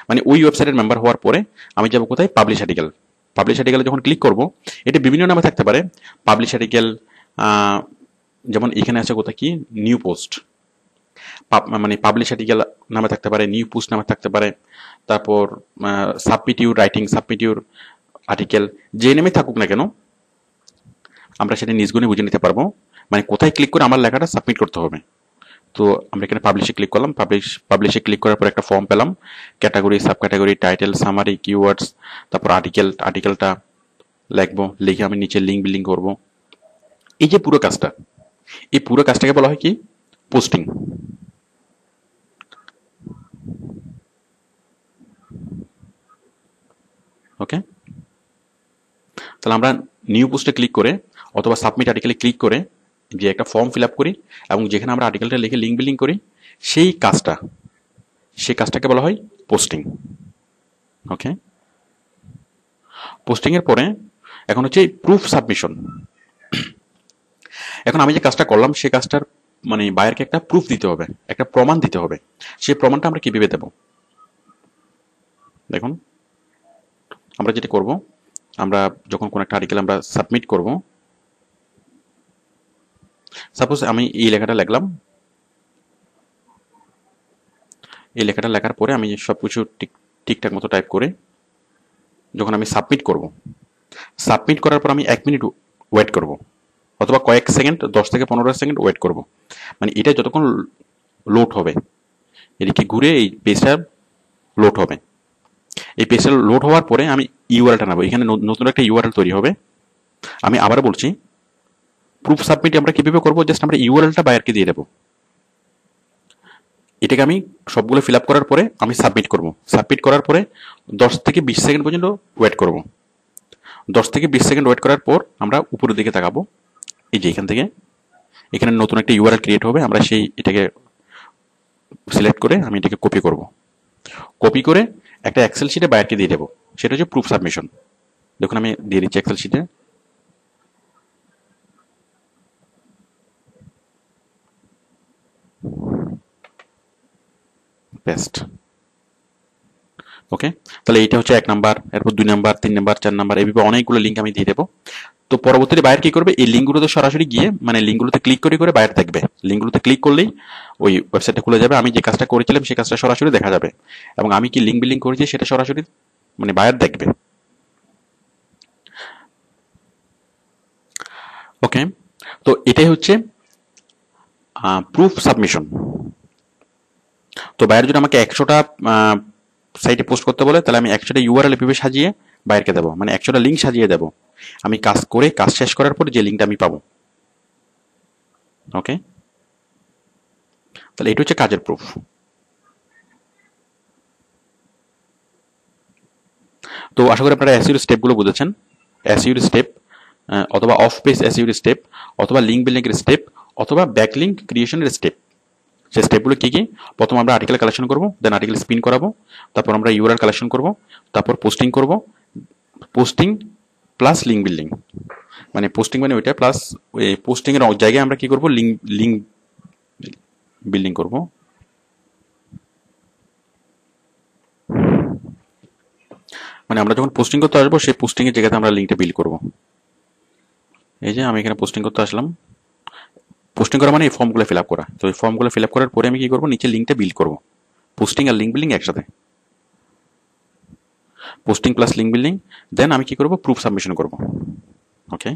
মানে ওই ওয়েবসাইটের মেম্বার হওয়ার পরে আমি যাব কোথায়? Publish article. পাবলিশ আর্টিকেলে যখন ক্লিক করব, এটা বিভিন্ন নামে থাকতে পারে। পাবলিশ আর্টিকেল, যেমন এখানে আছে কোথায় কি নিউ পোস্ট, মানে পাবলিশ আর্টিকেল নামে থাকতে পারে, নিউ পোস্ট নামে থাকতে পারে, তারপর submit your writing, submit your article, যে নেমে থাকুক না কেন আমরা সেটা নিজ গুণে বুঝে নিতে পারবো, মানে কোথায় ক্লিক করে আমার লেখাটা সাবমিট করতে হবে। তো আমরা এখানে পাবলিশে ক্লিক করলাম, পাবলিশে ক্লিক করার পর একটা ফর্ম পেলাম, category, sub category, title, summary, keywords, তারপর আর্টিকেলটা লিখবো, লিখে আমি নিচে লিঙ্ক বিল্ডিং করব। এই যে পুরো কাজটা, এই পুরো কাজটাকে বলা হয় কি? পোস্টিং। ওকে, তাহলে আমরা নিউ পোস্টে ক্লিক করে অথবা সাবমিট আর্টিকেলে ক্লিক করে যে একটা ফর্ম ফিল আপ করি এবং যেখানে আমরা আর্টিকেলটা লিখে লিঙ্ক বিল্ডিং করি, সেই কাজটাকে বলা হয় পোস্টিং। ওকে, পোস্টিং এর পরে এখন হচ্ছে প্রুফ সাবমিশন। এখন আমি যে কাজটা করলাম সেই কাজটার মানে বায়ারকে একটা প্রুফ দিতে হবে, একটা প্রমাণ দিতে হবে। সেই প্রমাণটা আমরা কিভাবে দেব? দেখুন, আমরা যেটা করব, আমরা যখন কোন একটা আর্টিকেল আমরা সাবমিট করব, সাপোজ আমি এই লেখাটা লিখলাম, এই লেখাটা লেখার পরে আমি সবকিছু ঠিকঠাক মতো টাইপ করে যখন আমি সাবমিট করব, সাবমিট করার পর আমি 1 মিনিট ওয়েট করব অথবা কয়েক সেকেন্ড, 10 থেকে 15 সেকেন্ড ওয়েট করব। মানে এটা যতক্ষণ লোড হবে, এদিকে ঘুরে এই পেজটা লোড হবে। এই পেজটা লোড হওয়ার পরে আমি ইউআরএলটা নেব, এখানে নতুন একটা ইউআরএল তৈরি হবে। আমি আবার বলছি, প্রুফ সাবমিট আমরা কিভাবে করবো? জাস্ট আমরা ইউআরএলটা বায়ারকে দিয়ে দেবো। এটাকে আমি সবগুলো ফিল আপ করার পরে আমি সাবমিট করব। সাবমিট করার পরে 10 থেকে 20 সেকেন্ড পর্যন্ত ওয়েট করব। 10 থেকে 20 সেকেন্ড ওয়েট করার পর আমরা উপরের দিকে তাকাবো, এই যে এখান থেকে এখানে নতুন একটা ইউআরএল ক্রিয়েট হবে। আমরা এটাকে সিলেক্ট করে আমি এটাকে কপি করব। কপি করে একটা এক্সেল শিটে বায়ারকে দিয়ে দেবো, সেটা হচ্ছে প্রুফ সাবমিশন। দেখুন আমি দিয়ে দিচ্ছি এক্সেল শিটে। পেস্ট। ওকে, তাহলে এইটা হচ্ছে 1 নাম্বার, এরপর 2 নাম্বার, 3 নাম্বার, 4 নাম্বার, এইভাবে অনেকগুলো লিঙ্ক আমি দিয়ে দেবো। তো পরবর্তীতে বায়ার কি করবে? এই লিঙ্কগুলোতে সরাসরি গিয়ে মানে লিঙ্কগুলোতে ক্লিক করে বায়ার দেখবে। লিঙ্কগুলোতে ক্লিক করলেই ওই ওয়েবসাইটটা খুলে যাবে, আমি যে কাজটা করেছিলাম সেই কাজটা সরাসরি দেখা যাবে এবং আমি কি লিঙ্ক বিল্ডিং করেছি সেটা সরাসরি মানে বায়ার দেখবে। ওকে, তো এটাই হচ্ছে প্রুফ সাবমিশন। তো বায়ার যদি আমাকে 100টা সাইটে পোস্ট করতে বলে, তাহলে আমি 100টা ইউআরএল এভাবে সাজিয়ে বায়ারকে দেবো, মানে 100টা লিঙ্ক সাজিয়ে দেবো। আমি কাজ শেষ করার পর যে লিঙ্কটা আমি পাবো। ওকে, তাহলে এটা হচ্ছে কাজের প্রুফ। তো আশা করি আপনারা এসইওর স্টেপগুলো বুঝেছেন। এসইওর স্টেপ অথবা অফ পেজ এসইওর স্টেপ অথবা লিঙ্ক বিল্ডিং এর স্টেপ অথবা ব্যাকলিঙ্ক ক্রিয়েশনের স্টেপ। সেই স্টেপগুলো কি কি? প্রথম আমরা আর্টিকেল কালেকশন করব, দেন আর্টিকেল স্পিন করাবো, তারপর আমরা ইউআরএল কালেকশন করব, তারপর পোস্টিং করব, পোস্টিং প্লাস লিঙ্ক বিল্ডিং। মানে পোস্টিং মানে ওইটা প্লাস ওই পোস্টিং এর জায়গায় আমরা কি করব? লিঙ্ক বিল্ডিং করব। মানে আমরা যখন পোস্টিং করতে আসবো সেই পোস্টিং এর জায়গাতে আমরা লিঙ্কটা বিল্ড করব। এই যে আমি এখানে পোস্টিং করতে আসলাম, পোস্টিং করা মানে এই ফর্মগুলো ফিল আপ করা। তো এই ফর্মগুলো ফিল আপ করার পরে আমি কি করবো, নিচে লিঙ্কটা বিল্ড করবো। পোস্টিং আর লিঙ্ক বিল্ডিং একসাথে, পোস্টিং প্লাস লিঙ্ক বিল্ডিং। দেন আমি কি করবো, প্রুফ সাবমিশন করবো। ওকে,